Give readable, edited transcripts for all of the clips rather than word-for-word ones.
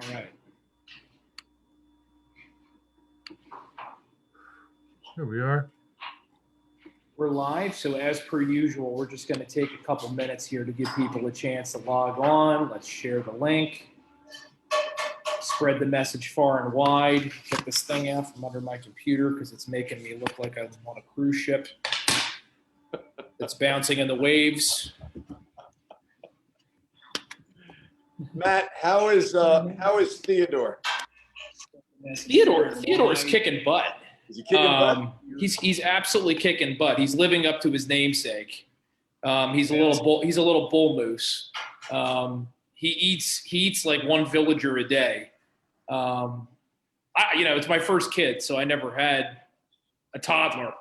All right. Here we are. We're live, so as per usual, we're just going to take a couple minutes here to give people a chance to log on. Let's share the link. Spread the message far and wide. Get this thing out from under my computer because it's making me look like I'm on a cruise ship. It's bouncing in the waves. Matt, how is Theodore? Theodore's kicking butt. Is he kicking butt? He's absolutely kicking butt. He's living up to his namesake. He's a little bull moose. He eats like one villager a day. It's my first kid, so I never had a toddler.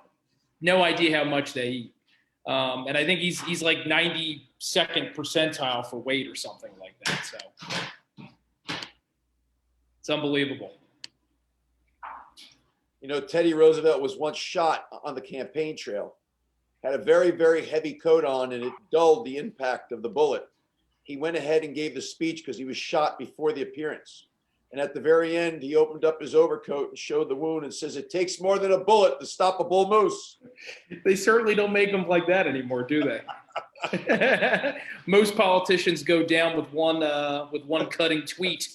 No idea how much they eat. And I think he's like 92nd percentile for weight or something like that. So it's unbelievable. You know, Teddy Roosevelt was once shot on the campaign trail. Had a very, very heavy coat on, and it dulled the impact of the bullet. He went ahead and gave the speech because he was shot before the appearance. And at the very end, he opened up his overcoat and showed the wound and says, "It takes more than a bullet to stop a bull moose." They certainly don't make them like that anymore, do they? Most politicians go down with one cutting tweet.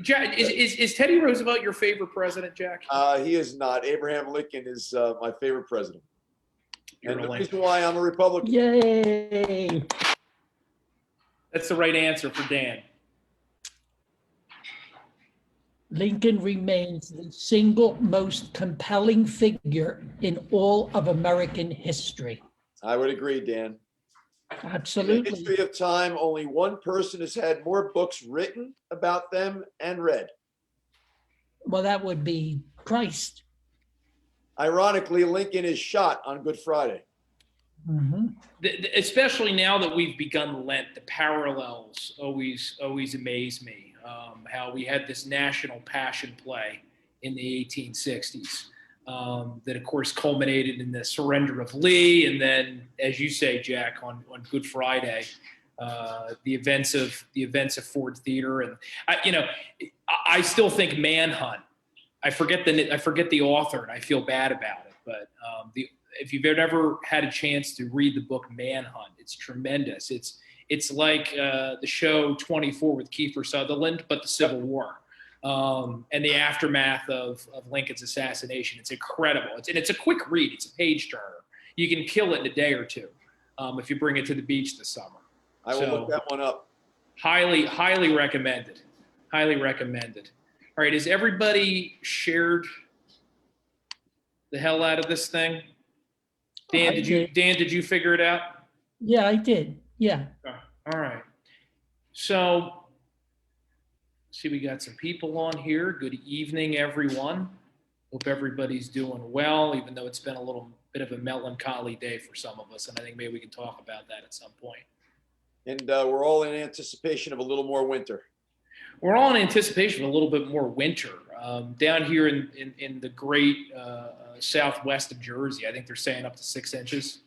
Jack, is Teddy Roosevelt your favorite president, Jack? He is not. Abraham Lincoln is my favorite president. You're And the a reason why I'm a Republican. Yay! That's the right answer for Dan. Lincoln remains the single most compelling figure in all of American history. I would agree, Dan. In the Absolutely. history of time, only one person has had more books written about them and read. Well, that would be Christ. Ironically, Lincoln is shot on Good Friday. Mm-hmm. Especially now that we've begun Lent, the parallels always amaze me. How we had this national passion play in the 1860s that, of course, culminated in the surrender of Lee, and then, as you say, Jack, on Good Friday, the events of Ford Theater, and I still think Manhunt. I forget the author, and I feel bad about it, but if you've ever had a chance to read the book Manhunt, it's tremendous. It's like the show 24 with Kiefer Sutherland, but the Civil War and the aftermath of Lincoln's assassination. It's incredible. It's a quick read. It's a page turner. You can kill it in a day or two if you bring it to the beach this summer. I will look that one up. Highly recommended. Highly recommended. All right, has everybody shared the hell out of this thing? Dan, did you figure it out? Yeah, I did. Yeah. All right. So, see, we got some people on here. Good evening, everyone. Hope everybody's doing well, even though it's been a little bit of a melancholy day for some of us, and I think maybe we can talk about that at some point. And we're all in anticipation of a little more winter. We're all in anticipation of a little bit more winter. Down here in the great southwest of Jersey, I think they're saying up to 6 inches.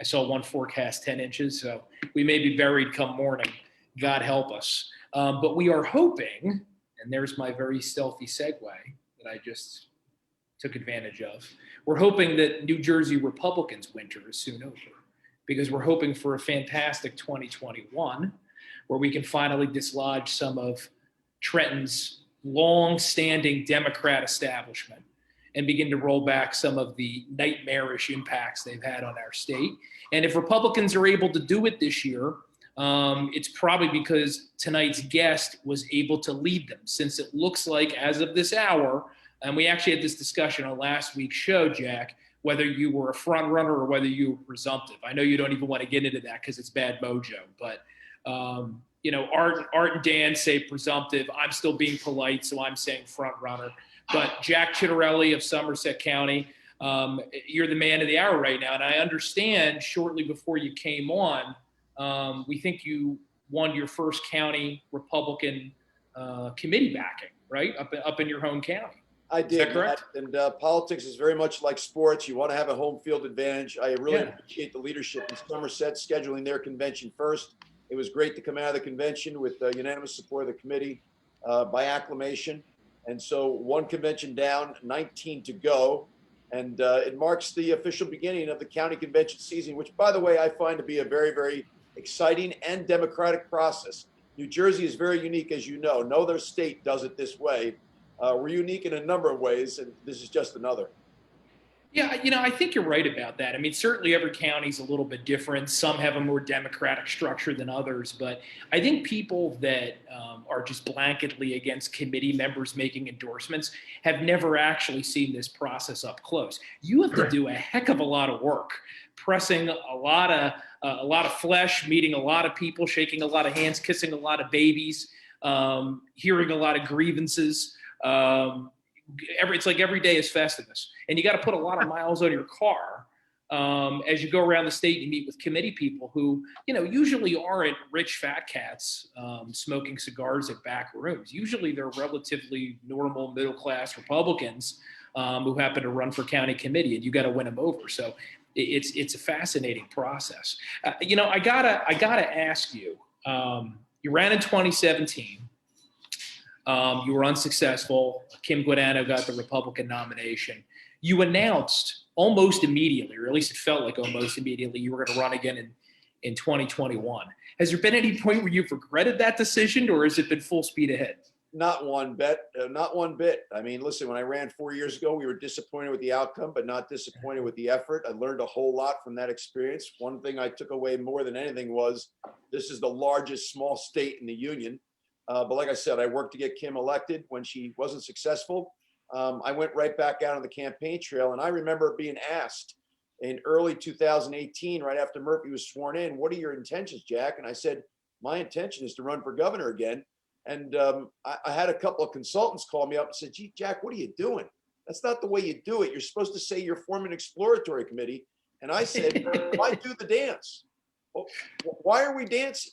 I saw one forecast 10 inches, so we may be buried come morning. God help us. But we are hoping, and there's my very stealthy segue that I just took advantage of. We're hoping that New Jersey Republicans' winter is soon over, because we're hoping for a fantastic 2021 where we can finally dislodge some of Trenton's long-standing Democrat establishment and begin to roll back some of the nightmarish impacts they've had on our state. And if Republicans are able to do it this year, it's probably because tonight's guest was able to lead them, since it looks like, as of this hour, and we actually had this discussion on last week's show, Jack, whether you were a front runner or whether you were presumptive. I know you don't even want to get into that because it's bad mojo, but Art and Dan say presumptive. I'm still being polite, so I'm saying front runner. But Jack Ciattarelli of Somerset County, you're the man of the hour right now. And I understand shortly before you came on, we think you won your first county Republican committee backing, right? Up in your home county. I did. Is that correct? And politics is very much like sports. You want to have a home field advantage. I really appreciate the leadership in Somerset scheduling their convention first. It was great to come out of the convention with unanimous support of the committee by acclamation. And so one convention down, 19 to go. And it marks the official beginning of the county convention season, which, by the way, I find to be a very, very exciting and democratic process. New Jersey is very unique, as you know. No other state does it this way. We're unique in a number of ways, and this is just another. Yeah, I think you're right about that. I mean, certainly every county's a little bit different. Some have a more democratic structure than others, but I think people that are just blanketly against committee members making endorsements have never actually seen this process up close. You have to do a heck of a lot of work, pressing a lot of flesh, meeting a lot of people, shaking a lot of hands, kissing a lot of babies, hearing a lot of grievances. It's like every day is Festivus, and you got to put a lot of miles on your car as you go around the state and meet with committee people who, usually aren't rich fat cats smoking cigars at back rooms. Usually they're relatively normal middle class Republicans who happen to run for county committee, and you got to win them over. So it's a fascinating process. I gotta ask you. You ran in 2017. You were unsuccessful. Kim Guadagno got the Republican nomination. You announced almost immediately, or at least it felt like almost immediately, you were going to run again in 2021. Has there been any point where you've regretted that decision, or has it been full speed ahead? Not one bit. Not one bit. I mean, listen, when I ran 4 years ago, we were disappointed with the outcome, but not disappointed with the effort. I learned a whole lot from that experience. One thing I took away more than anything was this is the largest small state in the union. But like I said, I worked to get Kim elected. When she wasn't successful, I went right back out on the campaign trail. And I remember being asked in early 2018, right after Murphy was sworn in, what are your intentions, Jack? And I said, my intention is to run for governor again. And I had a couple of consultants call me up and said, gee, Jack, what are you doing? That's not the way you do it. You're supposed to say you're forming an exploratory committee. And I said, why do the dance? Well, why are we dancing?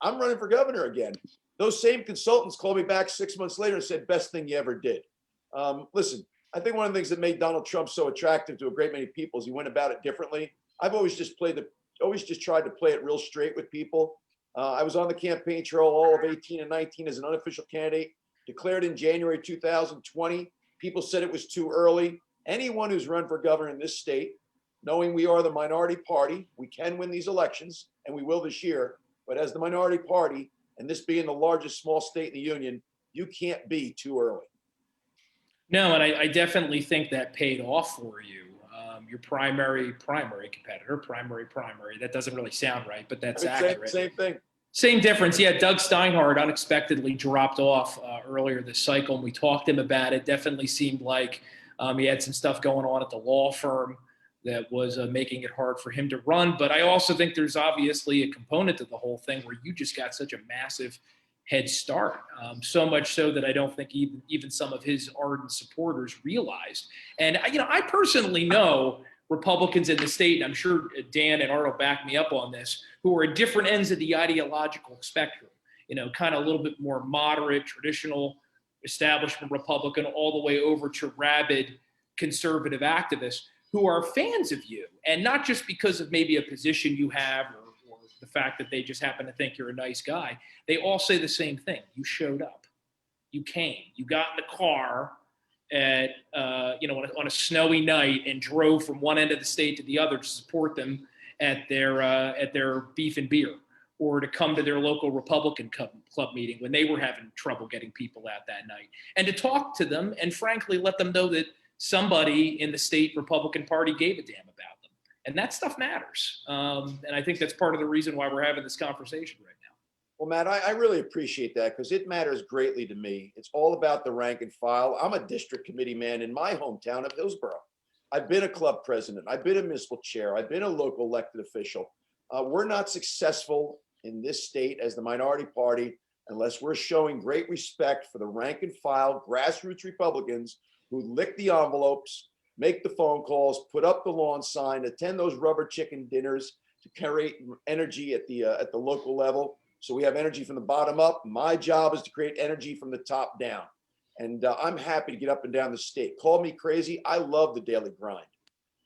I'm running for governor again. Those same consultants called me back 6 months later and said, best thing you ever did. Listen, I think one of the things that made Donald Trump so attractive to a great many people is he went about it differently. I've always just tried to play it real straight with people. I was on the campaign trail all of 18 and 19 as an unofficial candidate, declared in January 2020. People said it was too early. Anyone who's run for governor in this state, knowing we are the minority party, we can win these elections, and we will this year. But as the minority party, and this being the largest small state in the union, you can't be too early. No, and I definitely think that paid off for you. Your primary competitor, primary. That doesn't really sound right, but that's accurate. Same thing. Same difference. Yeah, Doug Steinhardt unexpectedly dropped off earlier this cycle, and we talked to him about it. Definitely seemed like he had some stuff going on at the law firm that was making it hard for him to run. But I also think there's obviously a component to the whole thing where you just got such a massive head start, so much so that I don't think even some of his ardent supporters realized. And I personally know Republicans in the state, and I'm sure Dan and Art will back me up on this, who are at different ends of the ideological spectrum, kind of a little bit more moderate, traditional establishment Republican, all the way over to rabid conservative activists who are fans of you, and not just because of maybe a position you have or the fact that they just happen to think you're a nice guy. They all say the same thing. You showed up. You came. You got in the car at on a snowy night and drove from one end of the state to the other to support them at their beef and beer, or to come to their local Republican club meeting when they were having trouble getting people out that night, and to talk to them and frankly let them know that somebody in the state Republican Party gave a damn about them. And that stuff matters. And I think that's part of the reason why we're having this conversation right now. Well, Matt, I really appreciate that because it matters greatly to me. It's all about the rank and file. I'm a district committee man in my hometown of Hillsborough. I've been a club president. I've been a municipal chair. I've been a local elected official. We're not successful in this state as the minority party unless we're showing great respect for the rank and file grassroots Republicans who lick the envelopes, make the phone calls, put up the lawn sign, attend those rubber chicken dinners to create energy at the local level. So we have energy from the bottom up. My job is to create energy from the top down. And I'm happy to get up and down the state. Call me crazy. I love the daily grind.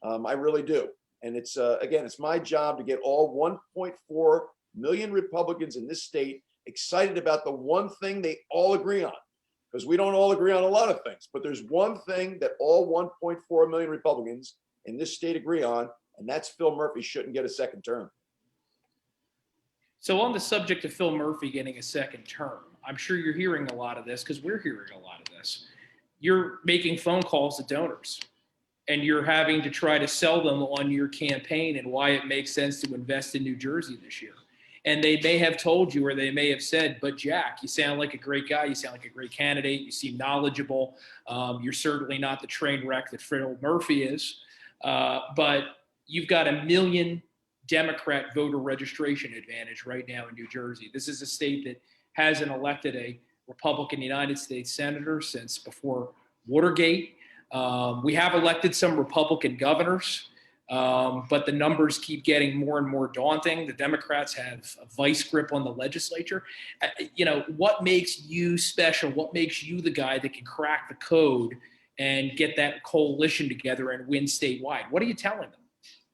I really do. And it's, again, it's my job to get all 1.4 million Republicans in this state excited about the one thing they all agree on. Because we don't all agree on a lot of things, but there's one thing that all 1.4 million Republicans in this state agree on, and that's Phil Murphy shouldn't get a second term. So on the subject of Phil Murphy getting a second term, I'm sure you're hearing a lot of this because we're hearing a lot of this. You're making phone calls to donors and you're having to try to sell them on your campaign and why it makes sense to invest in New Jersey this year. And they may have told you, or they may have said, but Jack, you sound like a great guy. You sound like a great candidate. You seem knowledgeable. You're certainly not the train wreck that Phil Murphy is. But you've got a million Democrat voter registration advantage right now in New Jersey. This is a state that hasn't elected a Republican United States senator since before Watergate. We have elected some Republican governors, but the numbers keep getting more and more daunting. The Democrats have a vice grip on the legislature. What makes you special? What makes you the guy that can crack the code and get that coalition together and win statewide? What are you telling them?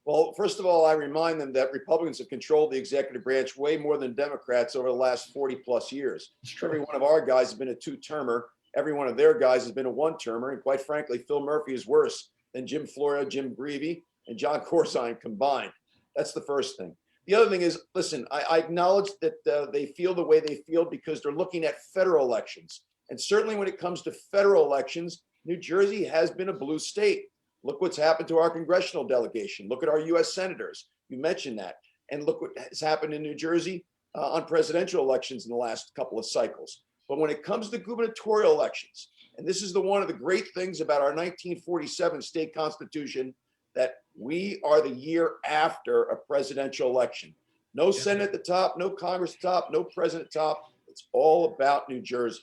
Well, first of all, I remind them that Republicans have controlled the executive branch way more than Democrats over the last 40 plus years. Every one of our guys has been a two-termer. Every one of their guys has been a one-termer. And quite frankly, Phil Murphy is worse than Jim Florio, Jim Greavy, and John Corzine combined. That's the first thing. The other thing is, listen, I acknowledge that they feel the way they feel because they're looking at federal elections. And certainly when it comes to federal elections, New Jersey has been a blue state. Look what's happened to our congressional delegation. Look at our U.S. senators. You mentioned that. And look what has happened in New Jersey on presidential elections in the last couple of cycles. But when it comes to gubernatorial elections, and this is one of the great things about our 1947 state constitution, that we are the year after a presidential election. No Senate at the top, no Congress at the top, no president at the top. It's all about New Jersey.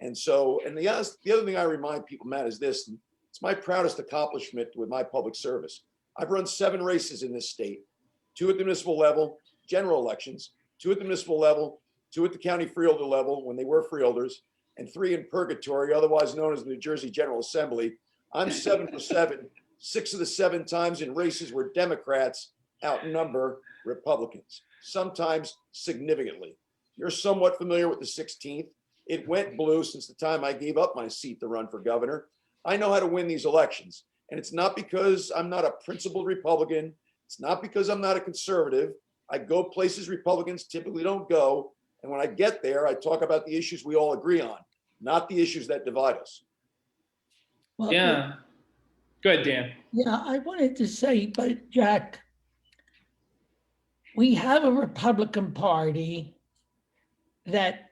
And so, and the other thing I remind people, Matt, is this. It's my proudest accomplishment with my public service. I've run 7 races in this state, 2 at the municipal level, general elections, 2 at the municipal level, 2 at the county freeholder level when they were freeholders, and 3 in purgatory, otherwise known as the New Jersey General Assembly. I'm 7 for 7. 6 of the 7 times in races where Democrats outnumber Republicans, sometimes significantly. You're somewhat familiar with the 16th. It went blue since the time I gave up my seat to run for governor. I know how to win these elections. And it's not because I'm not a principled Republican. It's not because I'm not a conservative. I go places Republicans typically don't go. And when I get there, I talk about the issues we all agree on, not the issues that divide us. Well, Yeah. Go ahead, Dan. Yeah, I wanted to say, but Jack, we have a Republican Party that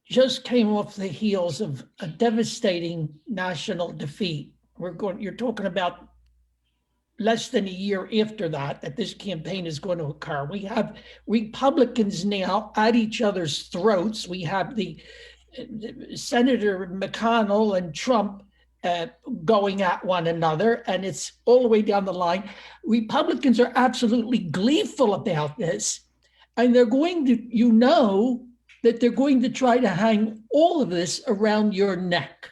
just came off the heels of a devastating national defeat. You're talking about less than a year after that this campaign is going to occur. We have Republicans now at each other's throats. We have the Senator McConnell and Trump going at one another, and it's all the way down the line. Republicans are absolutely gleeful about this, and they're going to, that they're going to try to hang all of this around your neck.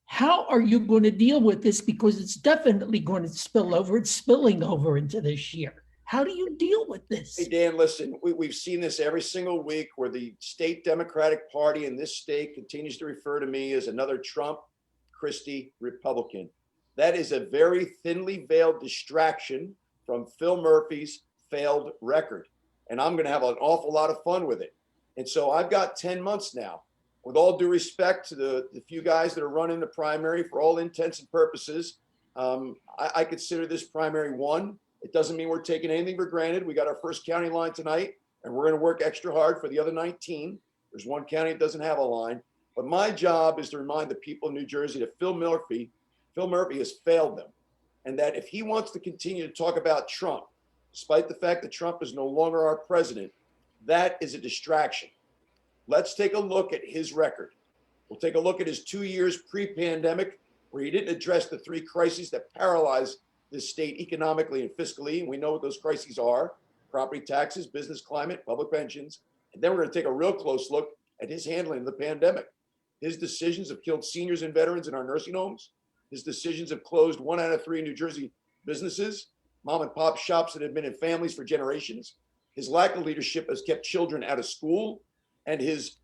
How are you going to deal with this? Because it's definitely going to spill over. It's spilling over into this year. How do you deal with this? Hey, Dan, listen, we've seen this every single week where the state Democratic Party in this state continues to refer to me as another Trump Christie Republican. That is a very thinly veiled distraction from Phil Murphy's failed record. And I'm going to have an awful lot of fun with it. And so I've got 10 months now. With all due respect to the few guys that are running the primary, for all intents and purposes, I consider this primary won. It doesn't mean we're taking anything for granted. We got our first county line tonight, and we're going to work extra hard for the other 19. There's one county that doesn't have a line. But my job is to remind the people of New Jersey that Phil Murphy has failed them. And that if he wants to continue to talk about Trump, despite the fact that Trump is no longer our president, that is a distraction. Let's take a look at his record. We'll take a look at his 2 years pre-pandemic, where he didn't address the 3 crises that paralyzed this state economically and fiscally. And we know what those crises are: property taxes, business climate, public pensions. And then we're going to take a real close look at his handling of the pandemic. His decisions have killed seniors and veterans in our nursing homes. His decisions have closed 1 out of 3 New Jersey businesses, mom and pop shops that have been in families for generations. His lack of leadership has kept children out of school, and his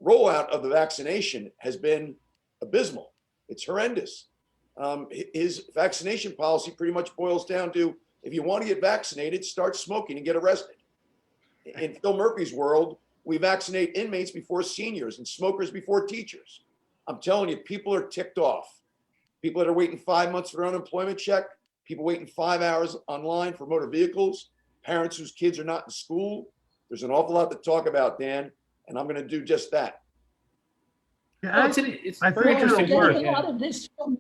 rollout of the vaccination has been abysmal. It's horrendous. His vaccination policy pretty much boils down to, if you want to get vaccinated, start smoking and get arrested. In Phil Murphy's world, we vaccinate inmates before seniors and smokers before teachers. I'm telling you, people are ticked off. People that are waiting 5 months for their unemployment check, people waiting 5 hours online for motor vehicles, parents whose kids are not in school. There's an awful lot to talk about, Dan, and I'm going to do just that. Yeah, Well, it's I very think it'll interesting. work.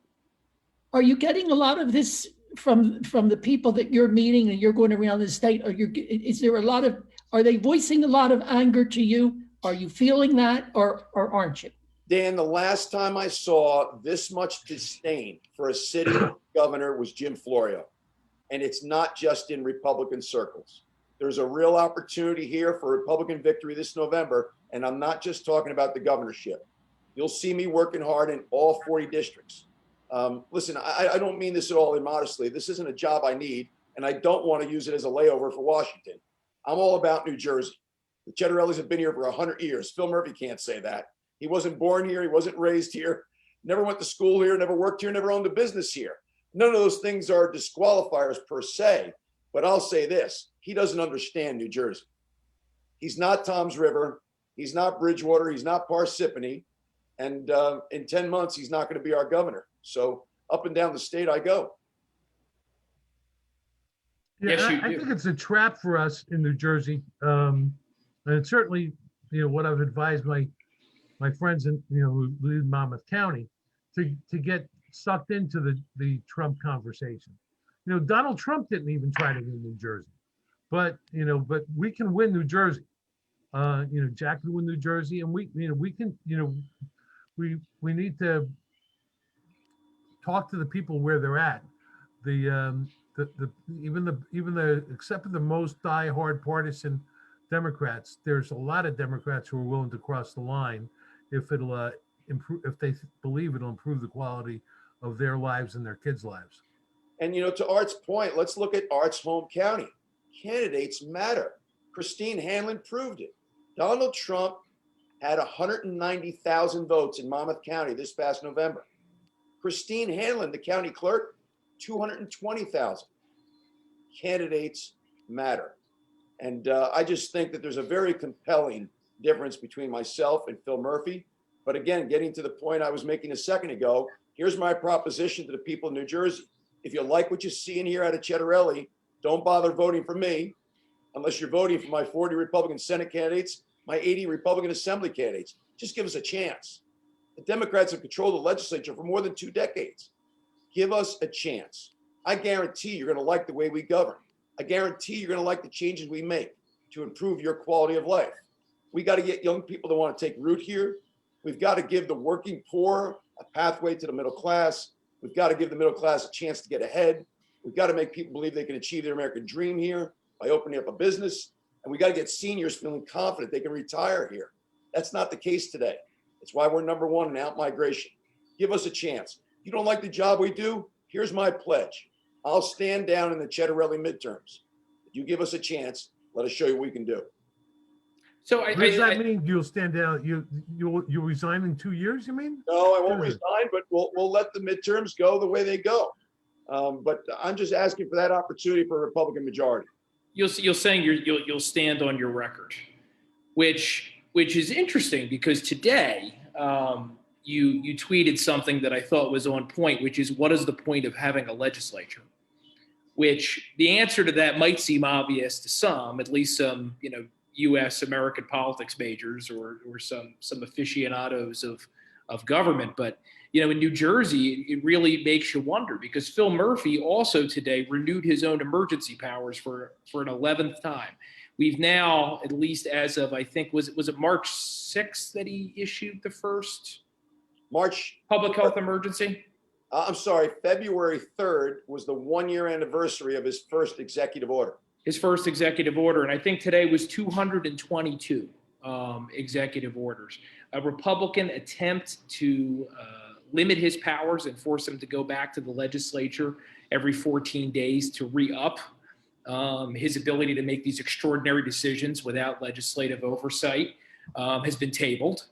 Are you getting a lot of this from the people that you're meeting and you're going around the state? Are they voicing a lot of anger to you? Are you feeling that, or aren't you? Dan, the last time I saw this much disdain for a city governor was Jim Florio. And it's not just in Republican circles. There's a real opportunity here for Republican victory this November. And I'm not just talking about the governorship. You'll see me working hard in all 40 districts. Listen, I don't mean this at all immodestly. This isn't a job I need, and I don't want to use it as a layover for Washington. I'm all about New Jersey. The Ciattarellis have been here for 100 years. Phil Murphy can't say that. He wasn't born here. He wasn't raised here. Never went to school here. Never worked here. Never owned a business here. None of those things are disqualifiers per se. But I'll say this: he doesn't understand New Jersey. He's not Tom's River. He's not Bridgewater. He's not Parsippany. And in 10 months, he's not going to be our governor. So up and down the state I go. Yeah, Yes, you I do. think it's a trap for us in New Jersey. And it's certainly, what I've advised my friends who live in Monmouth County to get sucked into the Trump conversation. Donald Trump didn't even try to win New Jersey, but we can win New Jersey. Jack can win New Jersey, and we can, we need to talk to the people where they're at. Except for the most diehard partisan Democrats, there's a lot of Democrats who are willing to cross the line if it'll improve, if they believe it'll improve the quality of their lives and their kids' lives. And to Art's point, let's look at Art's home county. Candidates matter. Christine Hanlon proved it. Donald Trump had 190,000 votes in Monmouth County this past November. Christine Hanlon, the county clerk, 220,000. Candidates matter. And I just think that there's a very compelling difference between myself and Phil Murphy. But again, getting to the point I was making a second ago, here's my proposition to the people of New Jersey. If you like what you see in here out of Ciattarelli, don't bother voting for me unless you're voting for my 40 Republican Senate candidates, my 80 Republican Assembly candidates. Just give us a chance. The Democrats have controlled the legislature for more than 2 decades. Give us a chance. I guarantee you're going to like the way we govern. I guarantee you're going to like the changes we make to improve your quality of life. We got to get young people that want to take root here. We've got to give the working poor a pathway to the middle class. We've got to give the middle class a chance to get ahead. We've got to make people believe they can achieve their American dream here by opening up a business. And we got to get seniors feeling confident they can retire here. That's not the case today. It's why we're #1 in out-migration. Give us a chance. You don't like the job we do? Here's my pledge. I'll stand down in the Ciattarelli midterms. If you give us a chance, let us show you what we can do. So What does that mean? You'll stand down. You'll resign in 2 years, you mean? No, I won't resign, but we'll let the midterms go the way they go. But I'm just asking for that opportunity for a Republican majority. you're saying you'll stand on your record, which is interesting because today you tweeted something that I thought was on point, which is, what is the point of having a legislature? Which the answer to that might seem obvious to some, at least some U.S. American politics majors or some aficionados of government. But in New Jersey, it really makes you wonder, because Phil Murphy also today renewed his own emergency powers for an 11th time. We've now, at least as of, I think, was it March 6th that he issued the first March public health emergency? I'm sorry, February 3rd was the 1-year anniversary of his first executive order. His first executive order, and I think today was 222 executive orders. A Republican attempt to limit his powers and force him to go back to the legislature every 14 days to re-up his ability to make these extraordinary decisions without legislative oversight has been tabled.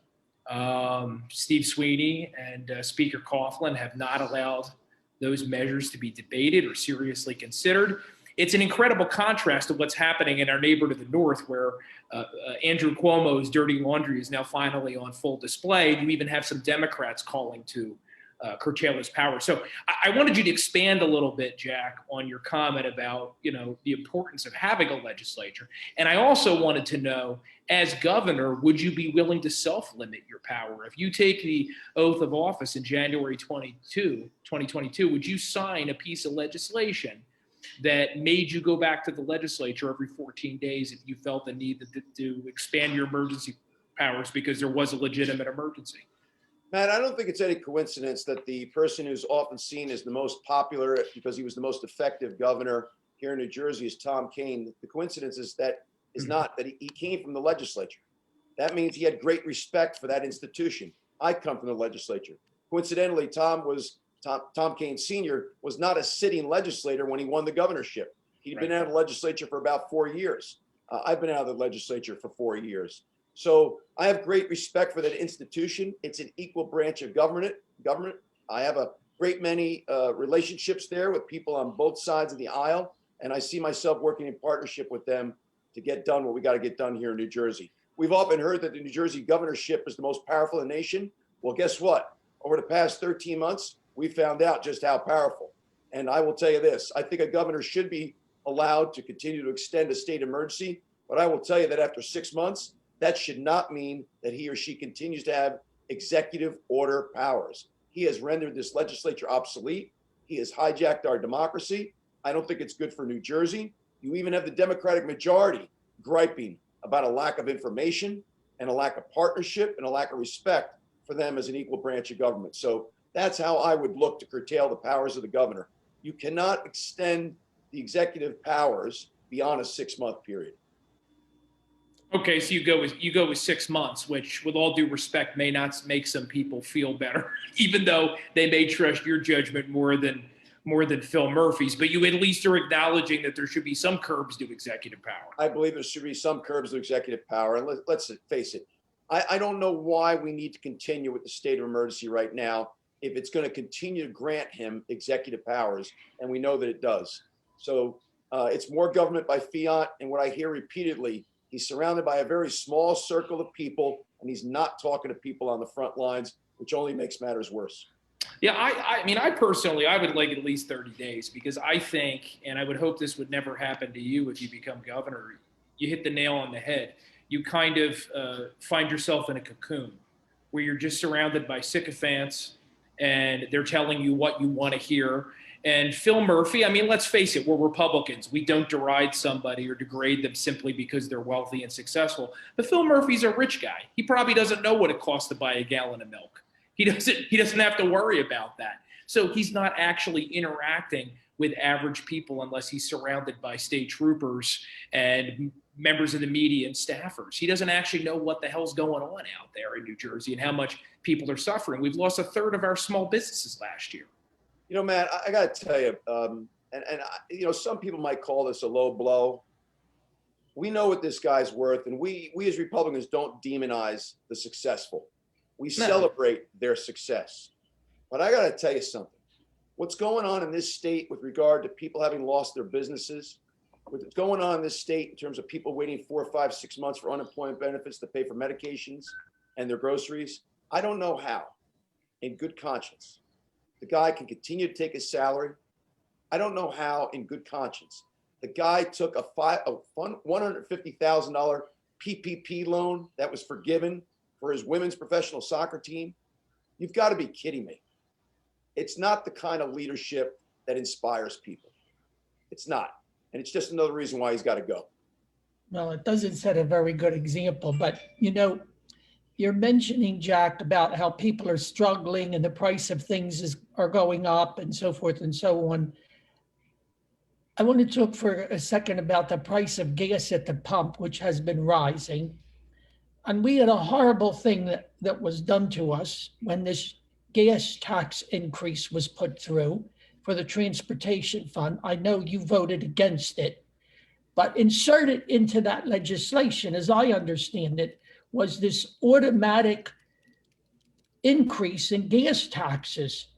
Steve Sweeney and Speaker Coughlin have not allowed those measures to be debated or seriously considered. It's an incredible contrast to what's happening in our neighbor to the north, where Andrew Cuomo's dirty laundry is now finally on full display. You even have some Democrats calling to curtail his power. So I wanted you to expand a little bit, Jack, on your comment about, the importance of having a legislature. And I also wanted to know, as governor, would you be willing to self-limit your power? If you take the oath of office in January 2022, would you sign a piece of legislation that made you go back to the legislature every 14 days if you felt the need to expand your emergency powers because there was a legitimate emergency? Matt, I don't think it's any coincidence that the person who's often seen as the most popular because he was the most effective governor here in New Jersey is Tom Kean. The coincidence is not that he came from the legislature. That means he had great respect for that institution. I come from the legislature. Coincidentally, Tom Kean Sr. was not a sitting legislator when he won the governorship. He'd been out of the legislature for about 4 years. I've been out of the legislature for 4 years. So I have great respect for that institution. It's an equal branch of government. I have a great many relationships there with people on both sides of the aisle, and I see myself working in partnership with them to get done what we got to get done here in New Jersey. We've often heard that the New Jersey governorship is the most powerful in the nation. Well, guess what? Over the past 13 months, we found out just how powerful. And I will tell you this, I think a governor should be allowed to continue to extend a state emergency, but I will tell you that after 6 months, that should not mean that he or she continues to have executive order powers. He has rendered this legislature obsolete. He has hijacked our democracy. I don't think it's good for New Jersey. You even have the Democratic majority griping about a lack of information and a lack of partnership and a lack of respect for them as an equal branch of government. So that's how I would look to curtail the powers of the governor. You cannot extend the executive powers beyond a 6-month period. Okay, so you go with 6 months, which, with all due respect, may not make some people feel better, even though they may trust your judgment more than Phil Murphy's. But you at least are acknowledging that there should be some curbs to executive power. I believe there should be some curbs to executive power. And let's face it, I don't know why we need to continue with the state of emergency right now if it's going to continue to grant him executive powers, and we know that it does. So it's more government by fiat, and what I hear repeatedly, he's surrounded by a very small circle of people, and he's not talking to people on the front lines, which only makes matters worse. Yeah, I mean, I personally, I would like at least 30 days because I think, and I would hope this would never happen to you if you become governor, you hit the nail on the head. You kind of find yourself in a cocoon where you're just surrounded by sycophants and they're telling you what you want to hear. And Phil Murphy, I mean, let's face it, we're Republicans. We don't deride somebody or degrade them simply because they're wealthy and successful. But Phil Murphy's a rich guy. He probably doesn't know what it costs to buy a gallon of milk. He doesn't have to worry about that. So he's not actually interacting with average people unless he's surrounded by state troopers and members of the media and staffers. He doesn't actually know what the hell's going on out there in New Jersey and how much people are suffering. We've lost 1/3 of our small businesses last year. You know, Matt, I got to tell you, you know, some people might call this a low blow. We know what this guy's worth, and we as Republicans don't demonize the successful. We celebrate their success. But I got to tell you something. What's going on in this state with regard to people having lost their businesses, what's going on in this state in terms of people waiting 4, 5, 6 months for unemployment benefits to pay for medications and their groceries, I don't know how, in good conscience, the guy can continue to take his salary. I don't know how, in good conscience, the guy took a $150,000 PPP loan that was forgiven for his women's professional soccer team. You've got to be kidding me. It's not the kind of leadership that inspires people. It's not. And it's just another reason why he's got to go. Well, it doesn't set a very good example, but you know, you're mentioning, Jack, about how people are struggling and the price of things are going up and so forth and so on. I want to talk for a second about the price of gas at the pump, which has been rising. And we had a horrible thing that was done to us when this gas tax increase was put through for the transportation fund. I know you voted against it. But inserted into that legislation, as I understand it, was this automatic increase in gas taxes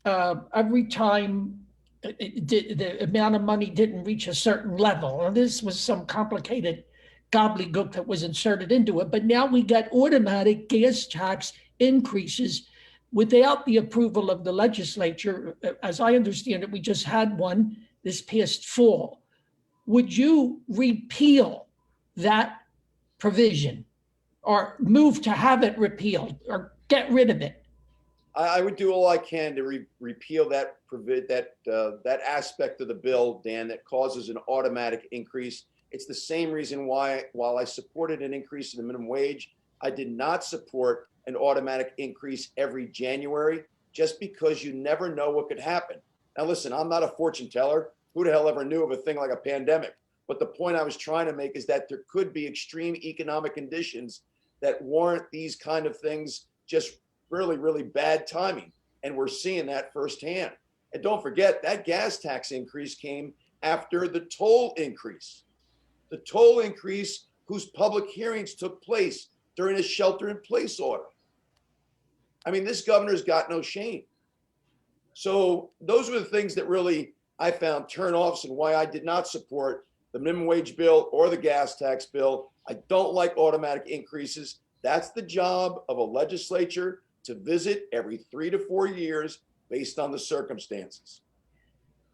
every time the amount of money didn't reach a certain level. And this was some complicated gobbledygook that was inserted into it. But now we got automatic gas tax increases without the approval of the legislature. As I understand it, we just had one this past fall. Would you repeal that provision or move to have it repealed or get rid of it? I would do all I can to repeal that that aspect of the bill, Dan, that causes an automatic increase. It's the same reason why, while I supported an increase in the minimum wage, I did not support an automatic increase every January, just because you never know what could happen. Now, listen, I'm not a fortune teller. Who the hell ever knew of a thing like a pandemic? But the point I was trying to make is that there could be extreme economic conditions that warrant these kind of things, just really, really bad timing. And we're seeing that firsthand. And don't forget, that gas tax increase came after the toll increase. The toll increase whose public hearings took place during a shelter-in-place order. I mean, this governor's got no shame. So those were the things that really I found turnoffs and why I did not support the minimum wage bill or the gas tax bill. I don't like automatic increases. That's the job of a legislature, to visit every 3 to 4 years based on the circumstances.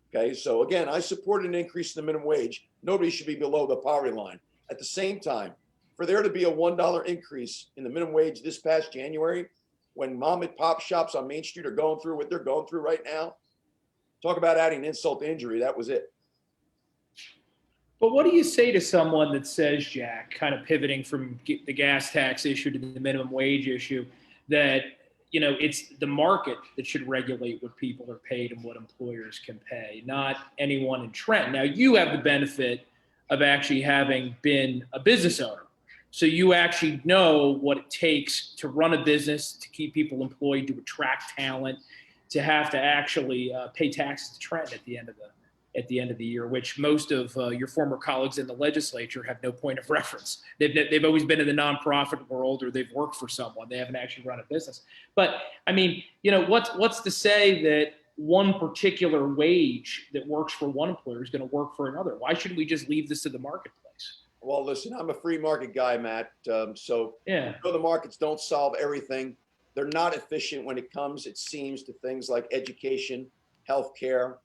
Okay, so again, I support an increase in the minimum wage. Nobody should be below the poverty line. At the same time, for there to be a $1 increase in the minimum wage this past January, when mom and pop shops on Main Street are going through what they're going through right now, talk about adding insult to injury. That was it. But what do you say to someone that says, Jack, kind of pivoting from the gas tax issue to the minimum wage issue, that it's the market that should regulate what people are paid and what employers can pay, not anyone in Trenton? Now, you have the benefit of actually having been a business owner. So you actually know what it takes to run a business, to keep people employed, to attract talent, to have to actually pay taxes to Trenton at the end of the year, which most of your former colleagues in the legislature have no point of reference. They've always been in the nonprofit world, or they've worked for someone. They haven't actually run a business. But I mean, what's to say that one particular wage that works for one employer is going to work for another? Why shouldn't we just leave this to the marketplace? Well, listen, I'm a free market guy, Matt. So yeah, the markets don't solve everything. They're not efficient when it comes, it seems, to things like education, healthcare,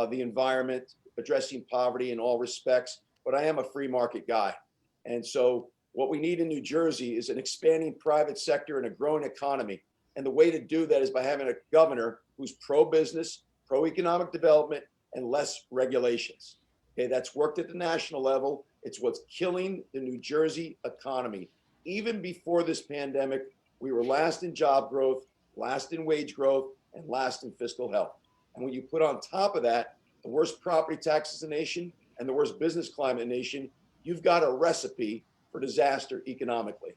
the environment, addressing poverty in all respects. But I am a free market guy. And so what we need in New Jersey is an expanding private sector and a growing economy. And the way to do that is by having a governor who's pro-business, pro-economic development, and less regulations. Okay, that's worked at the national level. It's what's killing the New Jersey economy. Even before this pandemic, we were last in job growth, last in wage growth, and last in fiscal health. And when you put on top of that the worst property taxes in the nation and the worst business climate in the nation, you've got a recipe for disaster economically.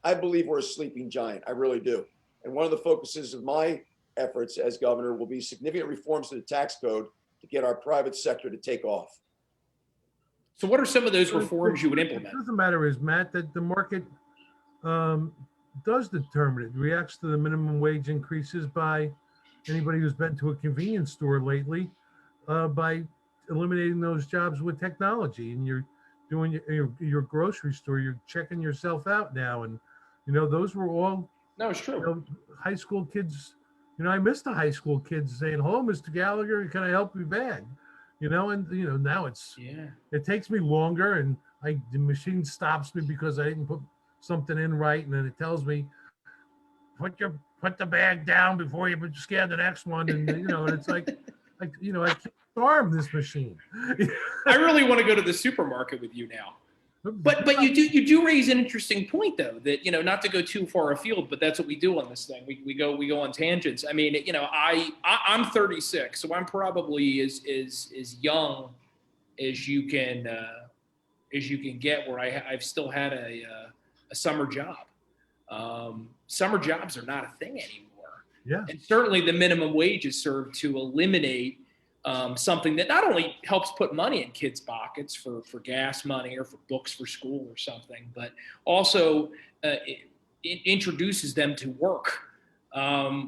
I believe we're a sleeping giant. I really do. And one of the focuses of my efforts as governor will be significant reforms to the tax code to get our private sector to take off. So what are some of those reforms you would implement? It doesn't matter, is Matt, that the market does determine it. Reacts to the minimum wage increases by anybody who's been to a convenience store lately, by eliminating those jobs with technology. And you're doing your grocery store, you're checking yourself out now. And, those were all, no, it's true. High school kids. I miss the high school kids saying, "Hello, Mr. Gallagher, can I help you bag?" And now it takes me longer, and the machine stops me because I didn't put something in right, and then it tells me, put the bag down before you scan the next one, and and it's like I can't farm this machine. I really want to go to the supermarket with you now. But you do raise an interesting point, though, that not to go too far afield, but that's what we do on this thing. We go on tangents. I mean, I'm 36, so I'm probably as young as you can get, where I've still had a summer job. Summer jobs are not a thing anymore. Yeah. And certainly the minimum wage has served to eliminate something that not only helps put money in kids' pockets for gas money or for books for school or something, but also it introduces them to work,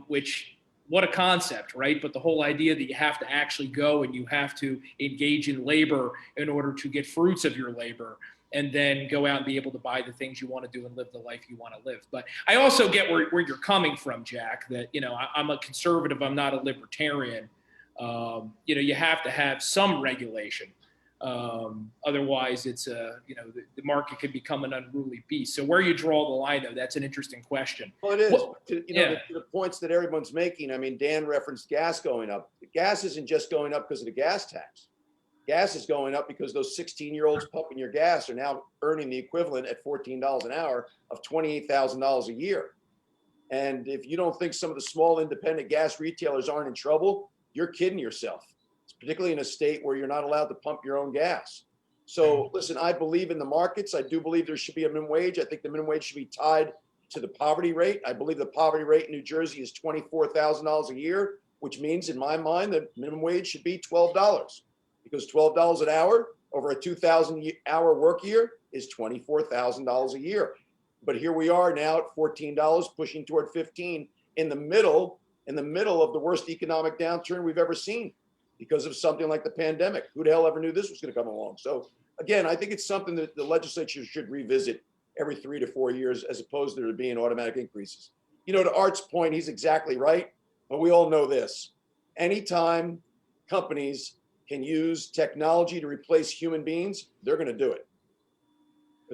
which, what a concept, right? But the whole idea that you have to actually go and you have to engage in labor in order to get fruits of your labor and then go out and be able to buy the things you want to do and live the life you want to live. But I also get where you're coming from, Jack, that, I'm a conservative, I'm not a libertarian. You have to have some regulation. Otherwise it's the market could become an unruly beast. So where you draw the line, though, that's an interesting question. Well, it is. To Yeah. the points that everyone's making, I mean, Dan referenced gas going up. Gas isn't just going up because of the gas tax. Gas is going up because those 16-year-olds pumping your gas are now earning the equivalent at $14 an hour of $28,000 a year. And if you don't think some of the small independent gas retailers aren't in trouble, you're kidding yourself. It's particularly in a state where you're not allowed to pump your own gas. So listen, I believe in the markets. I do believe there should be a minimum wage. I think the minimum wage should be tied to the poverty rate. I believe the poverty rate in New Jersey is $24,000 a year, which means in my mind, the minimum wage should be $12. Because $12 an hour over a 2,000-hour work year is $24,000 a year. But here we are now at $14, pushing toward 15 in the middle of the worst economic downturn we've ever seen because of something like the pandemic. Who the hell ever knew this was going to come along? So again, I think it's something that the legislature should revisit every 3 to 4 years, as opposed to there being automatic increases. To Art's point, he's exactly right. But we all know this: anytime companies can use technology to replace human beings, they're going to do it.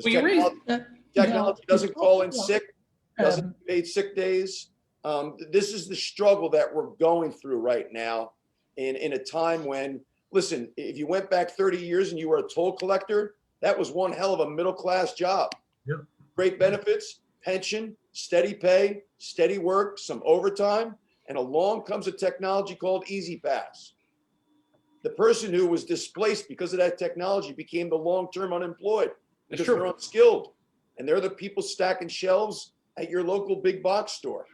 Well, you raised Technology doesn't call in sick, doesn't pay sick days. This is the struggle that we're going through right now in a time when, listen, if you went back 30 years and you were a toll collector, that was one hell of a middle-class job. Yep. Great Benefits, pension, steady pay, steady work, some overtime, and along comes a technology called Easy Pass. The person who was displaced because of that technology became the long-term unemployed because they're unskilled. And they're the people stacking shelves at your local big box store.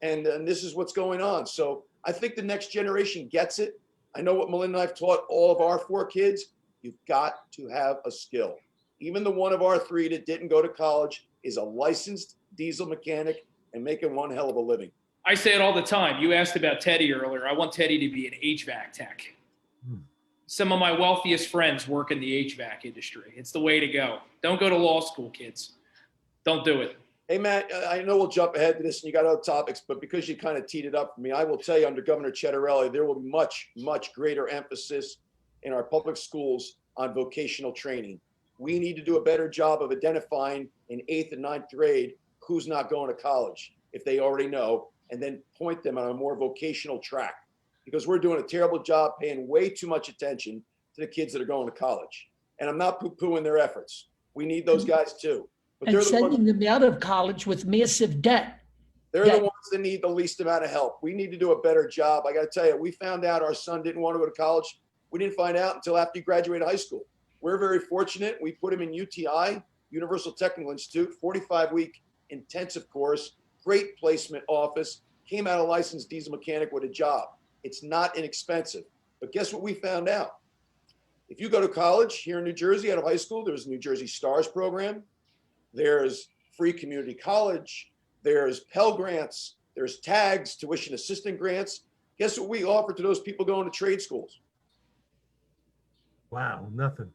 And this is what's going on. So I think the next generation gets it. I know what Melinda and I have taught all of our 4 kids. You've got to have a skill. Even the one of our 3 that didn't go to college is a licensed diesel mechanic and making one hell of a living. I say it all the time. You asked about Teddy earlier. I want Teddy to be an HVAC tech. Some of my wealthiest friends work in the HVAC industry. It's the way to go. Don't go to law school, kids. Don't do it. Hey, Matt, I know we'll jump ahead to this and you got other topics, but because you kind of teed it up for me, I will tell you under Governor Ciattarelli, there will be much, much greater emphasis in our public schools on vocational training. We need to do a better job of identifying in 8th and 9th grade who's not going to college, if they already know, and then point them on a more vocational track. Because we're doing a terrible job paying way too much attention to the kids that are going to college. And I'm not poo-pooing their efforts. We need those guys too. But And they're the sending them out of college with massive debt. They're the ones that need the least amount of help. We need to do a better job. I got to tell you, we found out our son didn't want to go to college. We didn't find out until after he graduated high school. We're very fortunate. We put him in UTI, Universal Technical Institute, 45-week intensive course, great placement office, came out a licensed diesel mechanic with a job. It's not inexpensive. But guess what we found out? If you go to college here in New Jersey out of high school, there's a New Jersey STARS program. There's free community college. There's Pell Grants. There's TAGs, tuition assistant grants. Guess what we offer to those people going to trade schools? Wow, nothing.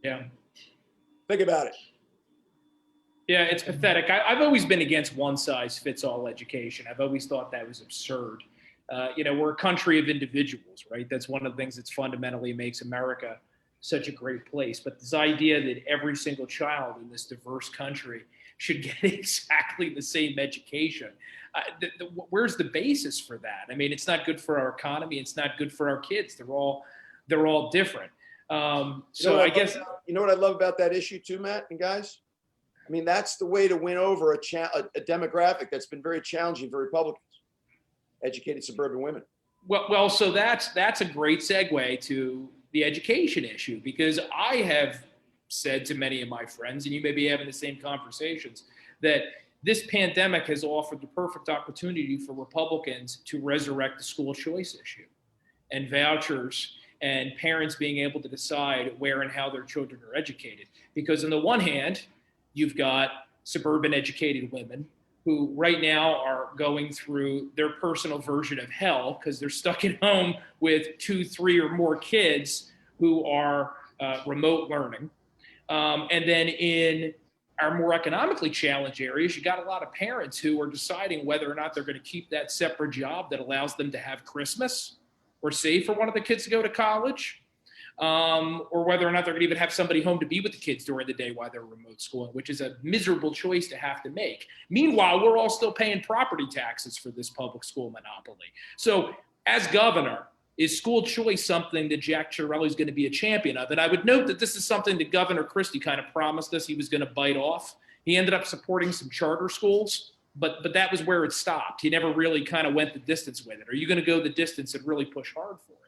Yeah. Think about it. Yeah, it's pathetic. I've always been against one-size-fits-all education. I've always thought that was absurd. We're a country of individuals, right? That's one of the things that fundamentally makes America such a great place. But this idea that every single child in this diverse country should get exactly the same education, where's the basis for that? I mean, it's not good for our economy. It's not good for our kids. They're all different. So I guess you know what I love about that issue too, Matt and guys. I mean, that's the way to win over a demographic that's been very challenging for Republicans. Educated suburban women. Well, so that's a great segue to the education issue, because I have said to many of my friends, and you may be having the same conversations, that this pandemic has offered the perfect opportunity for Republicans to resurrect the school choice issue. and vouchers and parents being able to decide where and how their children are educated. Because on the one hand, you've got suburban educated women who right now are going through their personal version of hell because they're stuck at home with 2, 3, or more kids who are remote learning. And then in our more economically challenged areas, you got a lot of parents who are deciding whether or not they're going to keep that separate job that allows them to have Christmas or save for one of the kids to go to college, or whether or not they're going to even have somebody home to be with the kids during the day while they're remote schooling, which is a miserable choice to have to make. Meanwhile, we're all still paying property taxes for this public school monopoly. So as governor, is school choice something that Jack Ciattarelli is going to be a champion of? And I would note that this is something that Governor Christie kind of promised us he was going to bite off. He ended up supporting some charter schools, but that was where it stopped. He never really kind of went the distance with it. Are you going to go the distance and really push hard for it?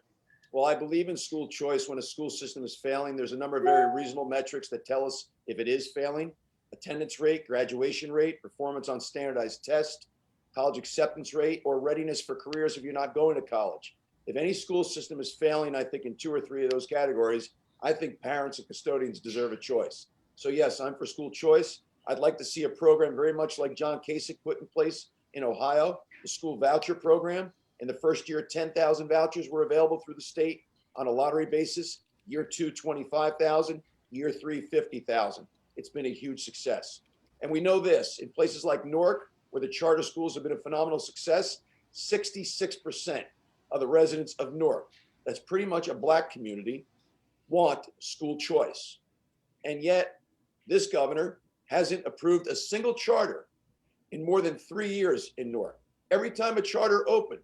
Well, I believe in school choice. When a school system is failing, there's a number of very reasonable metrics that tell us if it is failing: attendance rate, graduation rate, performance on standardized tests, college acceptance rate, or readiness for careers if you're not going to college. If any school system is failing, I think in 2 or 3 of those categories, I think parents and custodians deserve a choice. So yes, I'm for school choice. I'd like to see a program very much like John Kasich put in place in Ohio, the school voucher program. In the first year, 10,000 vouchers were available through the state on a lottery basis. Year 2, 25,000. Year 3, 50,000. It's been a huge success. And we know this, in places like Newark, where the charter schools have been a phenomenal success, 66% of the residents of Newark, that's pretty much a Black community, want school choice. And yet this governor hasn't approved a single charter in more than 3 years in Newark. Every time a charter opened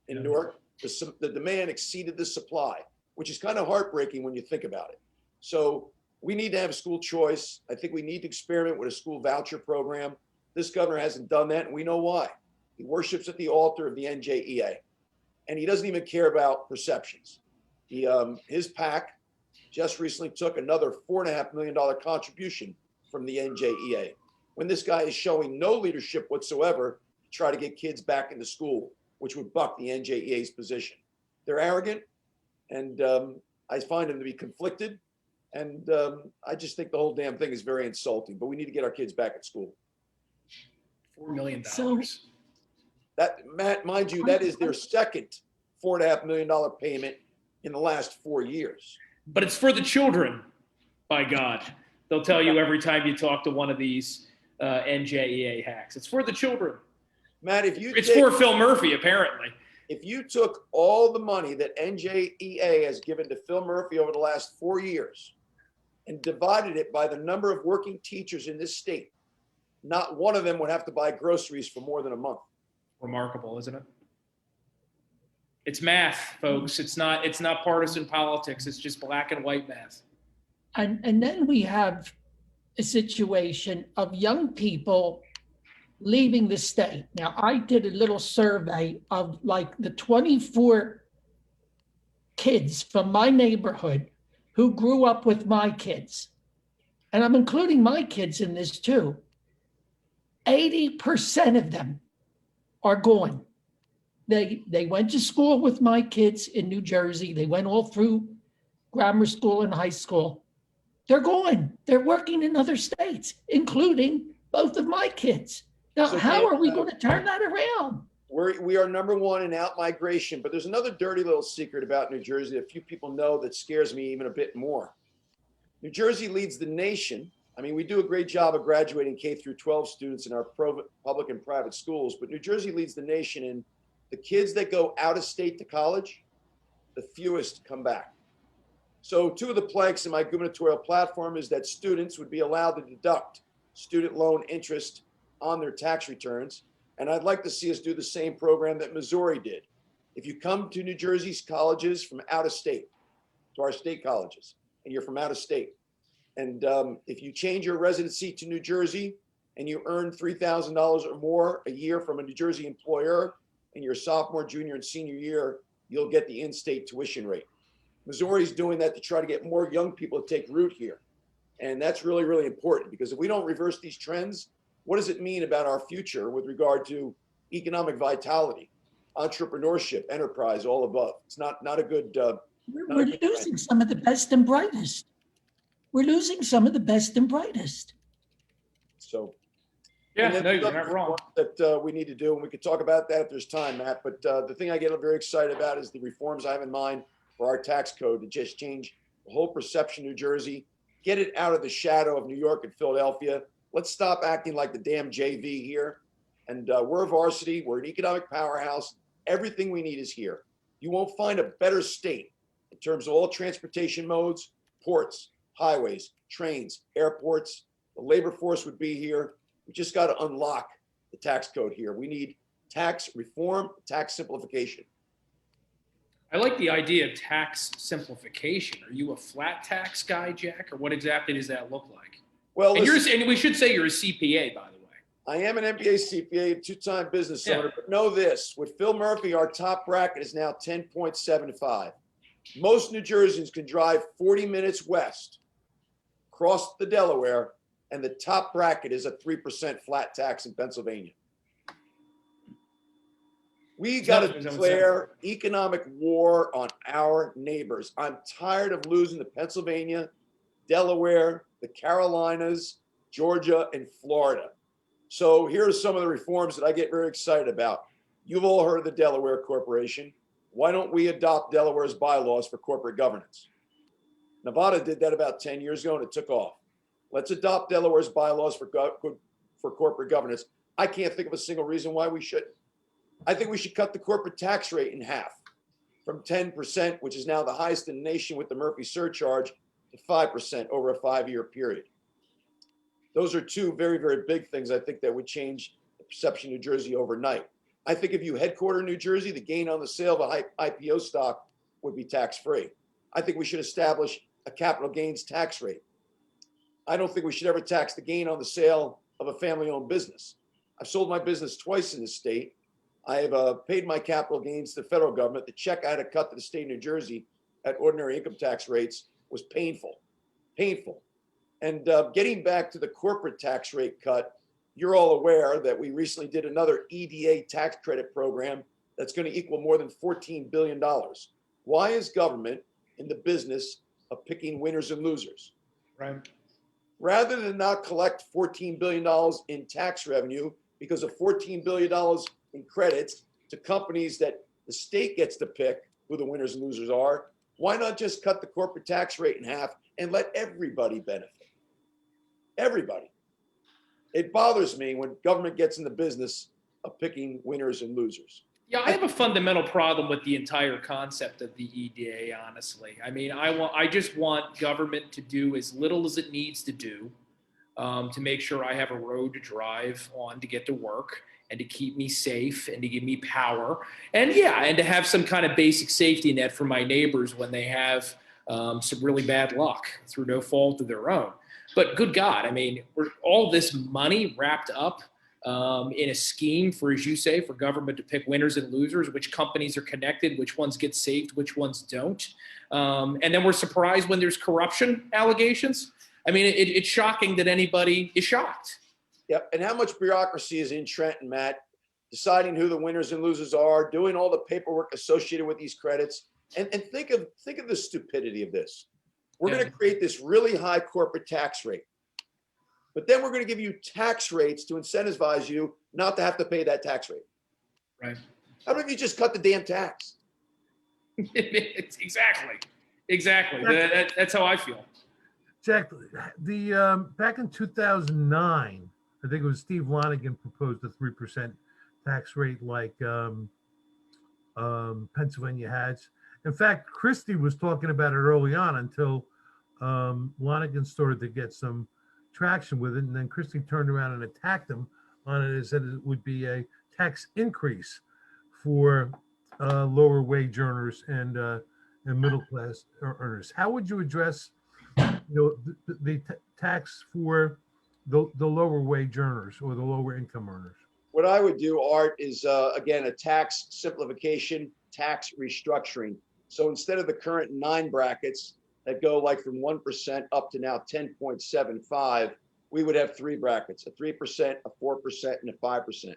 in Newark, the demand exceeded the supply, which is kind of heartbreaking when you think about it. So we need to have school choice. I think we need to experiment with a school voucher program. This governor hasn't done that, and we know why. He worships at the altar of the NJEA. And he doesn't even care about perceptions. His PAC just recently took another $4.5 million contribution from the NJEA, when this guy is showing no leadership whatsoever to try to get kids back into school, which would buck the NJEA's position. They're arrogant, and I find them to be conflicted. And I just think the whole damn thing is very insulting, but we need to get our kids back at school. $4 million. So- That, Matt, mind you, that is their second $4.5 million payment in the last 4 years. But it's for the children, by God. They'll tell you every time you talk to one of these NJEA hacks. It's for the children. Matt, It's for Phil Murphy, apparently. If you took all the money that NJEA has given to Phil Murphy over the last 4 years and divided it by the number of working teachers in this state, not one of them would have to buy groceries for more than a month. Remarkable, isn't it? It's math, folks. It's not partisan politics. It's just black and white math. And then we have a situation of young people leaving the state. Now, I did a little survey of like the 24 kids from my neighborhood who grew up with my kids. And I'm including my kids in this too. 80% of them are gone. They went to school with my kids in New Jersey. They went all through grammar school and high school. They're gone. They're working in other states, including both of my kids. Now, So how Dan, are we going to turn that around? We are number one in out migration, but there's another dirty little secret about New Jersey that few people know that scares me even a bit more. New Jersey leads the nation. I mean, we do a great job of graduating K through 12 students in our public and private schools, but New Jersey leads the nation in the kids that go out of state to college, the fewest come back. So 2 of the planks in my gubernatorial platform is that students would be allowed to deduct student loan interest on their tax returns. And I'd like to see us do the same program that Missouri did. If you come to New Jersey's colleges from out of state, to our state colleges, and you're from out of state, and if you change your residency to New Jersey and you earn $3,000 or more a year from a New Jersey employer in your sophomore, junior, and senior year, you'll get the in-state tuition rate. Missouri's doing that to try to get more young people to take root here. And that's really, really important, because if we don't reverse these trends, what does it mean about our future with regard to economic vitality? entrepreneurship, enterprise, all above. It's not a good. We're losing some of the best and brightest. We're losing some of the best and brightest. So. Yeah, And then no, there's you're other not wrong. reforms that we need to do, and we could talk about that if there's time, Matt. But the thing I get very excited about is the reforms I have in mind for our tax code to just change the whole perception of New Jersey, get it out of the shadow of New York and Philadelphia. Let's stop acting like the damn JV here. And we're a varsity. We're an economic powerhouse. Everything we need is here. You won't find a better state in terms of all transportation modes, ports, highways, trains, airports. The labor force would be here. We just got to unlock the tax code here. We need tax reform, tax simplification. I like the idea of tax simplification. Are you a flat tax guy, Jack, or what exactly does that look like? Well, And listen, and we should say you're a CPA, by the way. I am an MBA CPA, two-time business owner, but know this, with Phil Murphy, our top bracket is now 10.75. Most New Jerseyans can drive 40 minutes west, cross the Delaware, and the top bracket is a 3% flat tax in Pennsylvania. We got to declare economic war on our neighbors. I'm tired of losing to Pennsylvania, Delaware, the Carolinas, Georgia, and Florida. So here are some of the reforms that I get very excited about. You've all heard of the Delaware Corporation. Why don't we adopt Delaware's bylaws for corporate governance? Nevada did that about 10 years ago and it took off. Let's adopt Delaware's bylaws for corporate governance. I can't think of a single reason why we shouldn't. I think we should cut the corporate tax rate in half from 10%, which is now the highest in the nation with the Murphy surcharge, to 5% over a 5-year period. Those are two very, very big things I think that would change the perception of New Jersey overnight. I think if you headquarter in New Jersey, the gain on the sale of a IPO stock would be tax-free. I think we should establish a capital gains tax rate. I don't think we should ever tax the gain on the sale of a family-owned business. I've sold my business twice in this state. I have paid my capital gains to the federal government. The check I had to cut to the state of New Jersey at ordinary income tax rates was painful, painful. And getting back to the corporate tax rate cut, you're all aware that we recently did another EDA tax credit program that's going to equal more than $14 billion. Why is government in the business of picking winners and losers? Right. Rather than not collect $14 billion in tax revenue because of $14 billion in credits to companies that the state gets to pick who the winners and losers are, why not just cut the corporate tax rate in half and let everybody benefit? Everybody. It bothers me when government gets in the business of picking winners and losers. Yeah, I have a fundamental problem with the entire concept of the EDA, honestly. I mean, I just want government to do as little as it needs to do to make sure I have a road to drive on to get to work and to keep me safe and to give me power. And yeah, and to have some kind of basic safety net for my neighbors when they have some really bad luck through no fault of their own. But good God, I mean, we're all this money wrapped up in a scheme for, as you say, for government to pick winners and losers, which companies are connected, which ones get saved, which ones don't. And then we're surprised when there's corruption allegations. I mean, it's shocking that anybody is shocked. Yep. And how much bureaucracy is in Trenton, Matt, deciding who the winners and losers are, doing all the paperwork associated with these credits. And think of the stupidity of this. We're going to create this really high corporate tax rate. But then we're going to give you tax rates to incentivize you not to have to pay that tax rate. Right. How about if you just cut the damn tax? Exactly. That's how I feel. Jack, the back in 2009, I think it was Steve Lonigan proposed a 3% tax rate like Pennsylvania has. In fact, Christie was talking about it early on until Lonigan started to get some traction with it, and then Christie turned around and attacked him on it and said it would be a tax increase for lower wage earners and middle class earners. How would you address, the tax for the lower wage earners or the lower income earners? What I would do, Art, is again a tax simplification, tax restructuring. So instead of the current 9 brackets that go like from 1% up to now 10.75, we would have 3 brackets: a 3%, a 4%, and a 5%.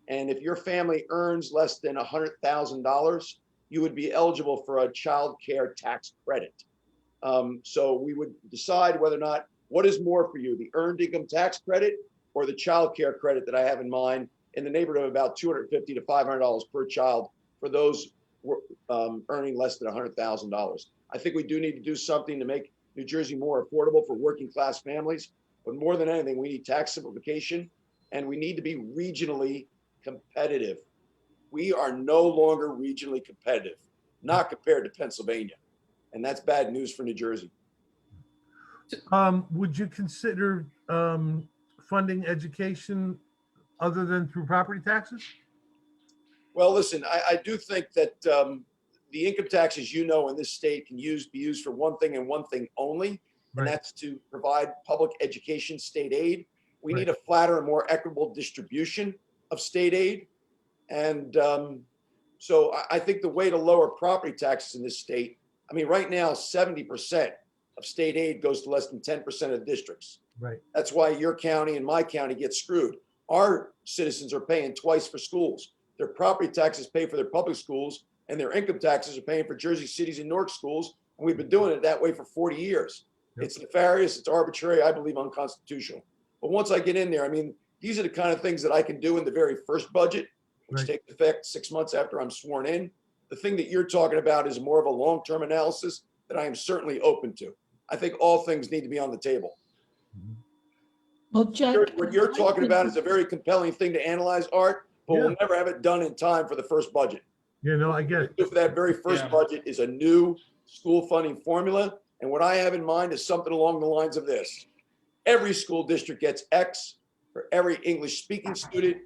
And if your family earns less than $100,000, you would be eligible for a child care tax credit. So we would decide whether or not, what is more for you, the earned income tax credit or the child care credit that I have in mind, in the neighborhood of about $250 to $500 per child for those earning less than $100,000. I think we do need to do something to make New Jersey more affordable for working class families. But more than anything, we need tax simplification, and we need to be regionally competitive. We are no longer regionally competitive, not compared to Pennsylvania. And that's bad news for New Jersey. Would you consider funding education other than through property taxes? Well, listen, I do think that the income tax, as you know, in this state can be used for one thing and one thing only, and that's to provide public education state aid. We need a flatter and more equitable distribution of state aid. And so I think the way to lower property taxes in this state, I mean, right now, 70% of state aid goes to less than 10% of districts. Right. That's why your county and my county get screwed. Our citizens are paying twice for schools. Their property taxes pay for their public schools, and their income taxes are paying for Jersey City's and Newark schools. And we've been doing it that way for 40 years. Yep. It's nefarious, it's arbitrary, I believe unconstitutional. But once I get in there, I mean, these are the kind of things that I can do in the very first budget, which takes effect 6 months after I'm sworn in. The thing that you're talking about is more of a long-term analysis that I am certainly open to. I think all things need to be on the table. Well, Jack, What you're talking about is a very compelling thing to analyze, Art, but we'll never have it done in time for the first budget. You know, I get it. For that very first budget is a new school funding formula. And what I have in mind is something along the lines of this. Every school district gets X for every English speaking student,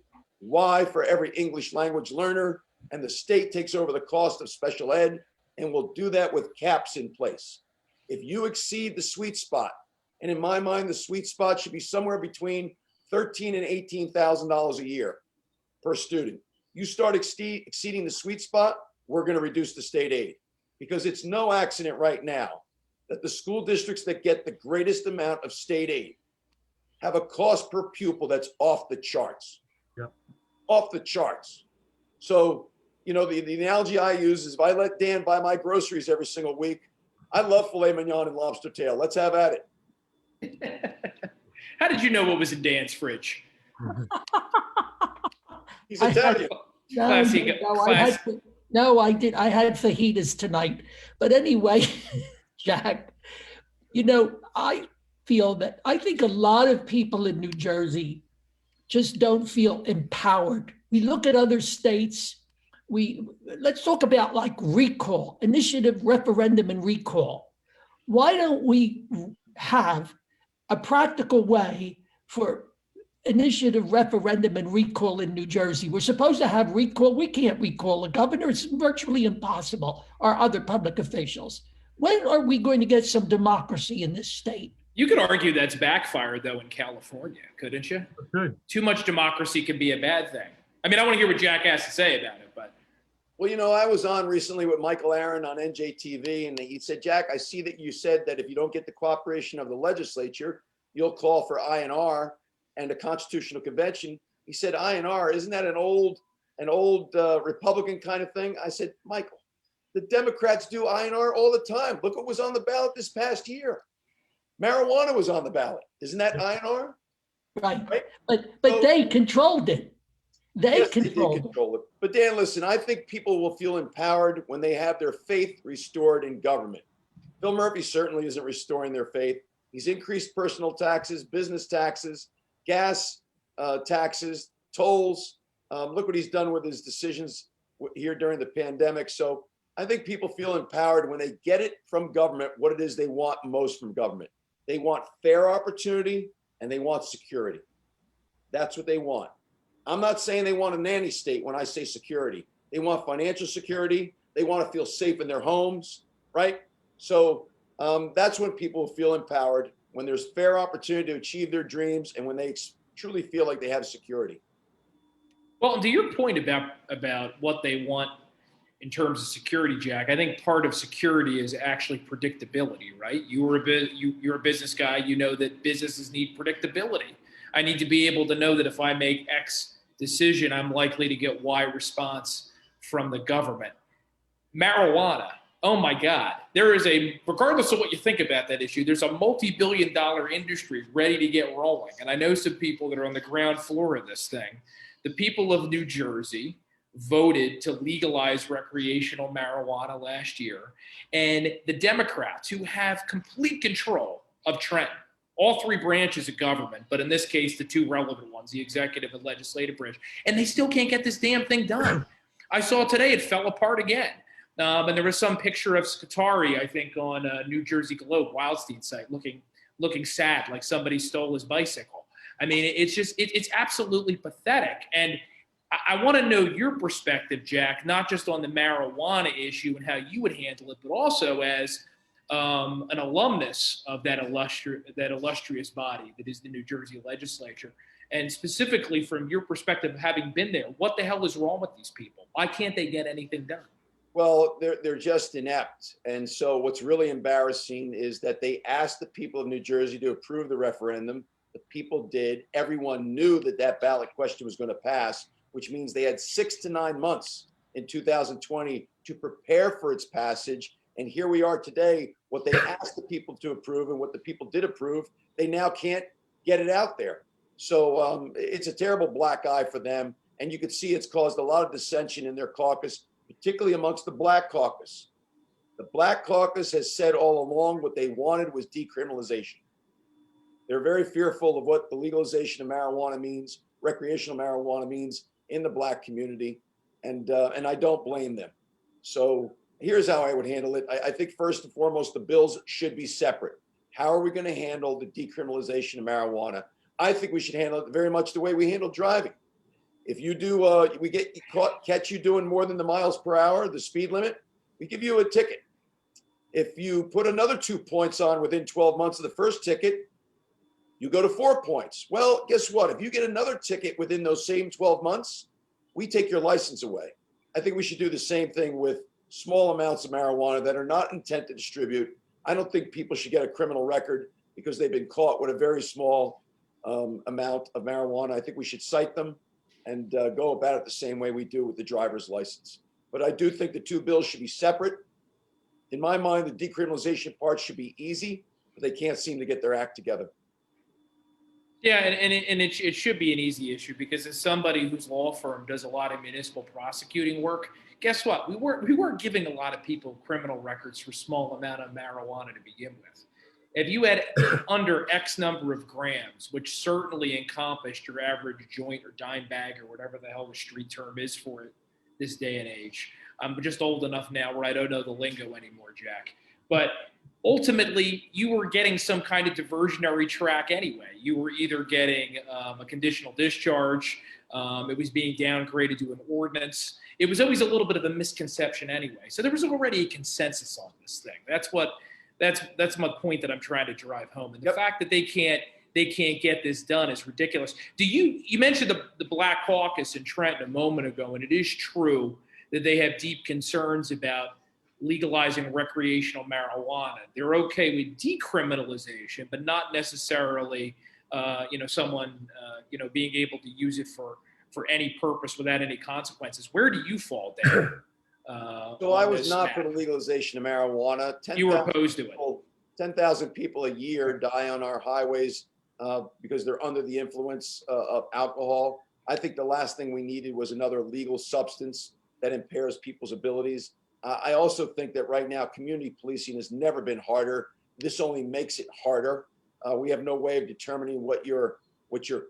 Y for every English language learner, and the state takes over the cost of special ed, and we'll do that with caps in place. If you exceed the sweet spot, and in my mind, the sweet spot should be somewhere between $13,000 and $18,000 a year per student. You start exceeding the sweet spot, we're going to reduce the state aid, because it's no accident right now that the school districts that get the greatest amount of state aid have a cost per pupil that's off the charts. Yep. Off the charts. So, you know, the analogy I use is if I let Dan buy my groceries every single week, I love filet mignon and lobster tail. Let's have at it. How did you know what was in Dan's fridge? He's Italian. I did. I had fajitas tonight. But anyway, Jack, you know, I think a lot of people in New Jersey just don't feel empowered. We look at other states. Let's talk about like recall, initiative, referendum, and recall. Why don't we have a practical way for initiative, referendum, and recall in New Jersey? We're supposed to have recall. We can't recall a governor. It's virtually impossible, or other public officials. When are we going to get some democracy in this state? You could argue that's backfired, though, in California, couldn't you? Good. Too much democracy can be a bad thing. I mean, I want to hear what Jack has to say about it, but. Well, you know, I was on recently with Michael Aaron on NJTV, and he said, Jack, I see that you said that if you don't get the cooperation of the legislature, you'll call for INR and a constitutional convention. He said, INR, isn't that an old Republican kind of thing? I said, Michael, the Democrats do INR all the time. Look what was on the ballot this past year. Marijuana was on the ballot. Isn't that INR? Right. But so, they controlled it. They controlled it. But Dan, listen, I think people will feel empowered when they have their faith restored in government. Phil Murphy certainly isn't restoring their faith. He's increased personal taxes, business taxes, gas taxes, tolls. Look what he's done with his decisions here during the pandemic. So I think people feel empowered when they get it from government, what it is they want most from government. They want fair opportunity and they want security. That's what they want. I'm not saying they want a nanny state when I say security. They want financial security. They want to feel safe in their homes, right? So that's when people feel empowered, when there's fair opportunity to achieve their dreams and when they truly feel like they have security. Well, to your point about what they want in terms of security, Jack, I think part of security is actually predictability, right? You're a business guy. You know that businesses need predictability. I need to be able to know that if I make X decision, I'm likely to get Y response from the government. Marijuana. Oh my God. There is regardless of what you think about that issue, there's a multi-billion-dollar industry ready to get rolling. And I know some people that are on the ground floor of this thing. The people of New Jersey voted to legalize recreational marijuana last year. And the Democrats, who have complete control of Trenton, all three branches of government, but in this case, the two relevant ones, the executive and legislative branch, and they still can't get this damn thing done. I saw today it fell apart again. And there was some picture of Ciattarelli, I think, on New Jersey Globe, Wildstein's site, looking sad, like somebody stole his bicycle. I mean, it's absolutely pathetic. And I want to know your perspective, Jack, not just on the marijuana issue and how you would handle it, but also as an alumnus of that illustrious body that is the New Jersey legislature. And specifically from your perspective of having been there, what the hell is wrong with these people? Why can't they get anything done? Well, they're just inept. And so what's really embarrassing is that they asked the people of New Jersey to approve the referendum. The people did. Everyone knew that that ballot question was going to pass, which means they had 6 to 9 months in 2020 to prepare for its passage. And here we are today, what they asked the people to approve and what the people did approve, they now can't get it out there. So it's a terrible black eye for them. And you can see it's caused a lot of dissension in their caucus, particularly amongst the Black caucus. The Black caucus has said all along what they wanted was decriminalization. They're very fearful of what the legalization of marijuana means, recreational marijuana means in the Black community, and I don't blame them. So here's how I would handle it. I think first and foremost, the bills should be separate. How are we going to handle the decriminalization of marijuana? I think we should handle it very much the way we handle driving. If you do, we catch you doing more than the miles per hour, the speed limit, we give you a ticket. If you put another 2 points on within 12 months of the first ticket, you go to 4 points. Well, guess what? If you get another ticket within those same 12 months, we take your license away. I think we should do the same thing with small amounts of marijuana that are not intent to distribute. I don't think people should get a criminal record because they've been caught with a very small amount of marijuana. I think we should cite them and go about it the same way we do with the driver's license. But I do think the two bills should be separate. In my mind, the decriminalization part should be easy, but they can't seem to get their act together. Yeah, and it should be an easy issue because as somebody whose law firm does a lot of municipal prosecuting work, guess what? We weren't giving a lot of people criminal records for small amount of marijuana to begin with. If you had under X number of grams, which certainly encompassed your average joint or dime bag or whatever the hell the street term is for it this day and age. I'm just old enough now where I don't know the lingo anymore, Jack. But ultimately, you were getting some kind of diversionary track anyway. You were either getting a conditional discharge, it was being downgraded to an ordinance. It was always a little bit of a misconception anyway. So there was already a consensus on this thing. That's my point that I'm trying to drive home. And the fact that they can't get this done is ridiculous. You mentioned the Black Caucus in Trenton a moment ago, and it is true that they have deep concerns about legalizing recreational marijuana. They're okay with decriminalization, but not necessarily, someone, being able to use it for any purpose without any consequences. Where do you fall there? So I was not for the legalization of marijuana. You were opposed to it. 10,000 people a year die on our highways because they're under the influence of alcohol. I think the last thing we needed was another legal substance that impairs people's abilities. I also think that right now community policing has never been harder. This only makes it harder. We have no way of determining what your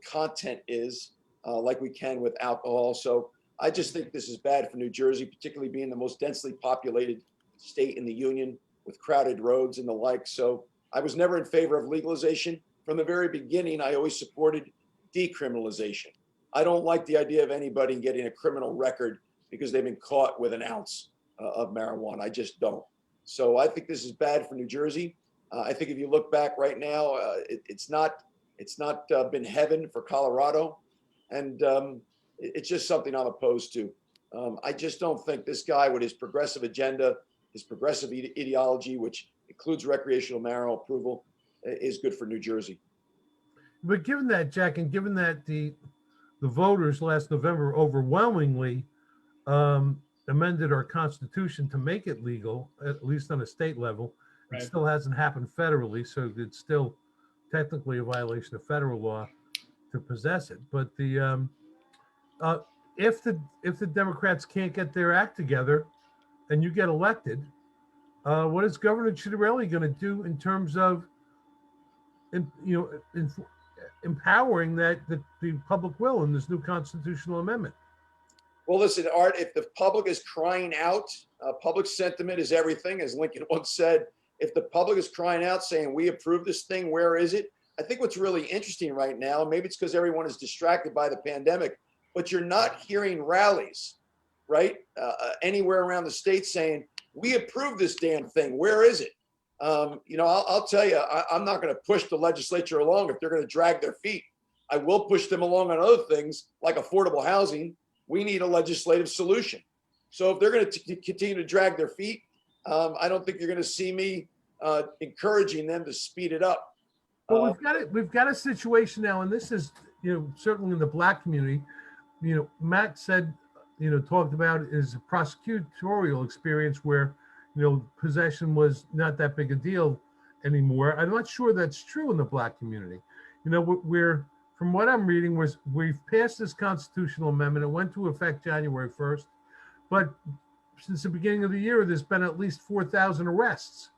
content is like we can with alcohol. So I just think this is bad for New Jersey, particularly being the most densely populated state in the union with crowded roads and the like. So I was never in favor of legalization. From the very beginning, I always supported decriminalization. I don't like the idea of anybody getting a criminal record because they've been caught with an ounce of marijuana. I just don't. So I think this is bad for New Jersey. I think if you look back right now, it's not been heaven for Colorado. And it's just something I'm opposed to. I just don't think this guy with his progressive agenda, his progressive ideology, which includes recreational marijuana approval, is good for New Jersey. But given that, Jack, and given that the the voters last November overwhelmingly amended our constitution to make it legal, at least on a state level. It Right. still hasn't happened federally, so it's still technically a violation of federal law to possess it. But if the Democrats can't get their act together and you get elected, what is Governor Ciattarelli going to do in terms of empowering the public will in this new constitutional amendment? Well, listen, Art, if the public is crying out, public sentiment is everything, as Lincoln once said. If the public is crying out saying, we approve this thing, where is it? I think what's really interesting right now, maybe it's because everyone is distracted by the pandemic, but you're not hearing rallies, right? Anywhere around the state saying, we approve this damn thing, where is it? I'll tell you, I'm not going to push the legislature along if they're going to drag their feet. I will push them along on other things like affordable housing. We need a legislative solution. So if they're going to continue to drag their feet, I don't think you're going to see me encouraging them to speed it up. Well, we've got a situation now, and this is, certainly in the Black community, Matt said, talked about his prosecutorial experience where, possession was not that big a deal anymore. I'm not sure that's true in the Black community. We're from what I'm reading, we've passed this constitutional amendment. It went to effect January 1st, but since the beginning of the year, there's been at least 4,000 arrests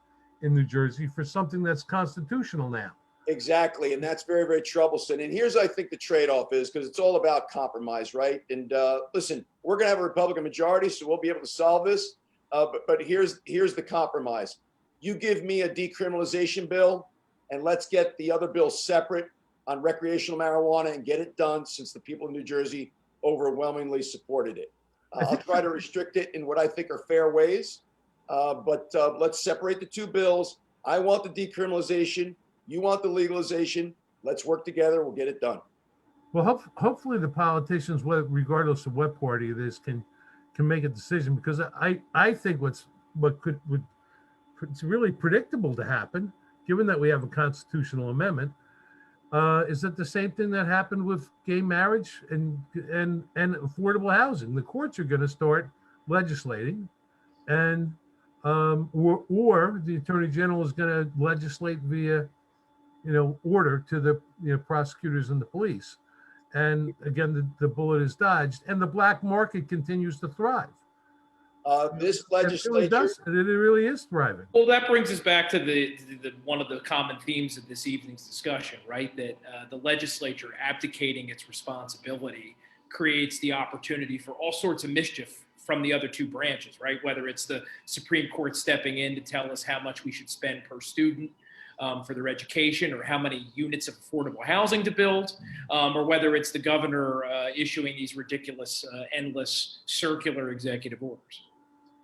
in New Jersey for something that's constitutional now. Exactly, and that's very, very troublesome. And here's, I think, the trade-off is, because it's all about compromise, right? And listen, we're going to have a Republican majority, so we'll be able to solve this. But here's the compromise. You give me a decriminalization bill, and let's get the other bill separate on recreational marijuana and get it done, since the people in New Jersey overwhelmingly supported it. I'll try to restrict it in what I think are fair ways, but let's separate the two bills. I want the decriminalization. You want the legalization. Let's work together. We'll get it done. Well, hopefully the politicians, regardless of what party it is, can make a decision, because I think it's really predictable to happen, given that we have a constitutional amendment. Is that the same thing that happened with gay marriage and affordable housing? The courts are going to start legislating, and or the attorney general is going to legislate via, order to the prosecutors and the police. And again, the bullet is dodged, and the black market continues to thrive. This legislature, it really is thriving. Well, that brings us back to the one of the common themes of this evening's discussion, right? That the legislature abdicating its responsibility creates the opportunity for all sorts of mischief from the other two branches, right? Whether it's the Supreme Court stepping in to tell us how much we should spend per student for their education, or how many units of affordable housing to build, or whether it's the governor issuing these ridiculous, endless circular executive orders.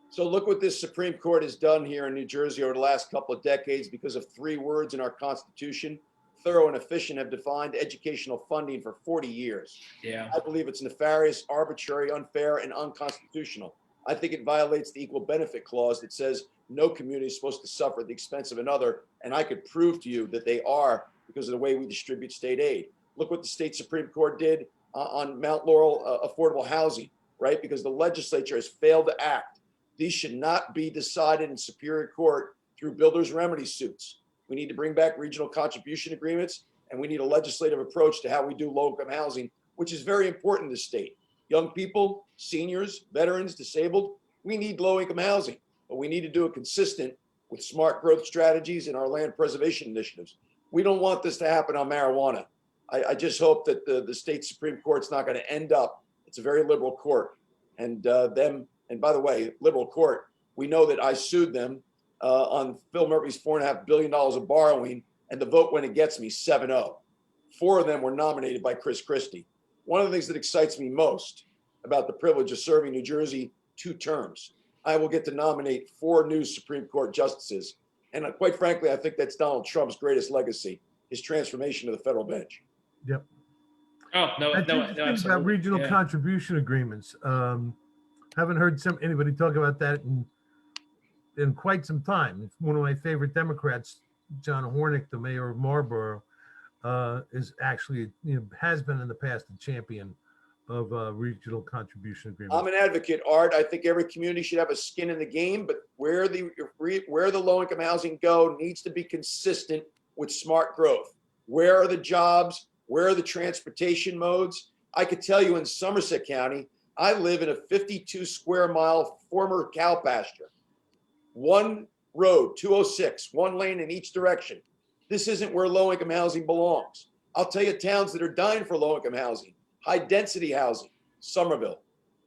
So look what this Supreme Court has done here in New Jersey over the last couple of decades because of 3 words in our Constitution. Thorough and efficient have defined educational funding for 40 years. Yeah. I believe it's nefarious, arbitrary, unfair, and unconstitutional. I think it violates the Equal Benefit Clause that says no community is supposed to suffer at the expense of another. And I could prove to you that they are, because of the way we distribute state aid. Look what the state Supreme Court did on Mount Laurel affordable housing, right? Because the legislature has failed to act. These should not be decided in Superior Court through builders' remedy suits. We need to bring back regional contribution agreements, and we need a legislative approach to how we do low-income housing, which is very important in the state. Young people, seniors, veterans, disabled, we need low-income housing, but we need to do it consistent with smart growth strategies and our land preservation initiatives. We don't want this to happen on marijuana. I just hope that the state Supreme Court's not going to end up, it's a very liberal court, and and by the way, liberal court, we know that I sued them on Phil Murphy's $4.5 billion of borrowing, and the vote went against me 7-0. 4 of them were nominated by Chris Christie. One of the things that excites me most about the privilege of serving New Jersey 2 terms, I will get to nominate 4 new Supreme Court justices. And quite frankly, I think that's Donald Trump's greatest legacy, his transformation to the federal bench. Yep. Oh, no, About regional contribution agreements. Haven't heard anybody talk about that in quite some time. It's one of my favorite Democrats, John Hornick, the mayor of Marlborough, is actually, has been in the past a champion regional contribution I'm agreements. an advocate, Art. I think every community should have a skin in the game, but where the low-income housing go needs to be consistent with smart growth. Where are the jobs? Where are the transportation modes? I could tell you in Somerset County, I live in a 52 square mile former cow pasture. One road, 206, one lane in each direction. This isn't where low-income housing belongs. I'll tell you towns that are dying for low-income housing, high-density housing, Somerville,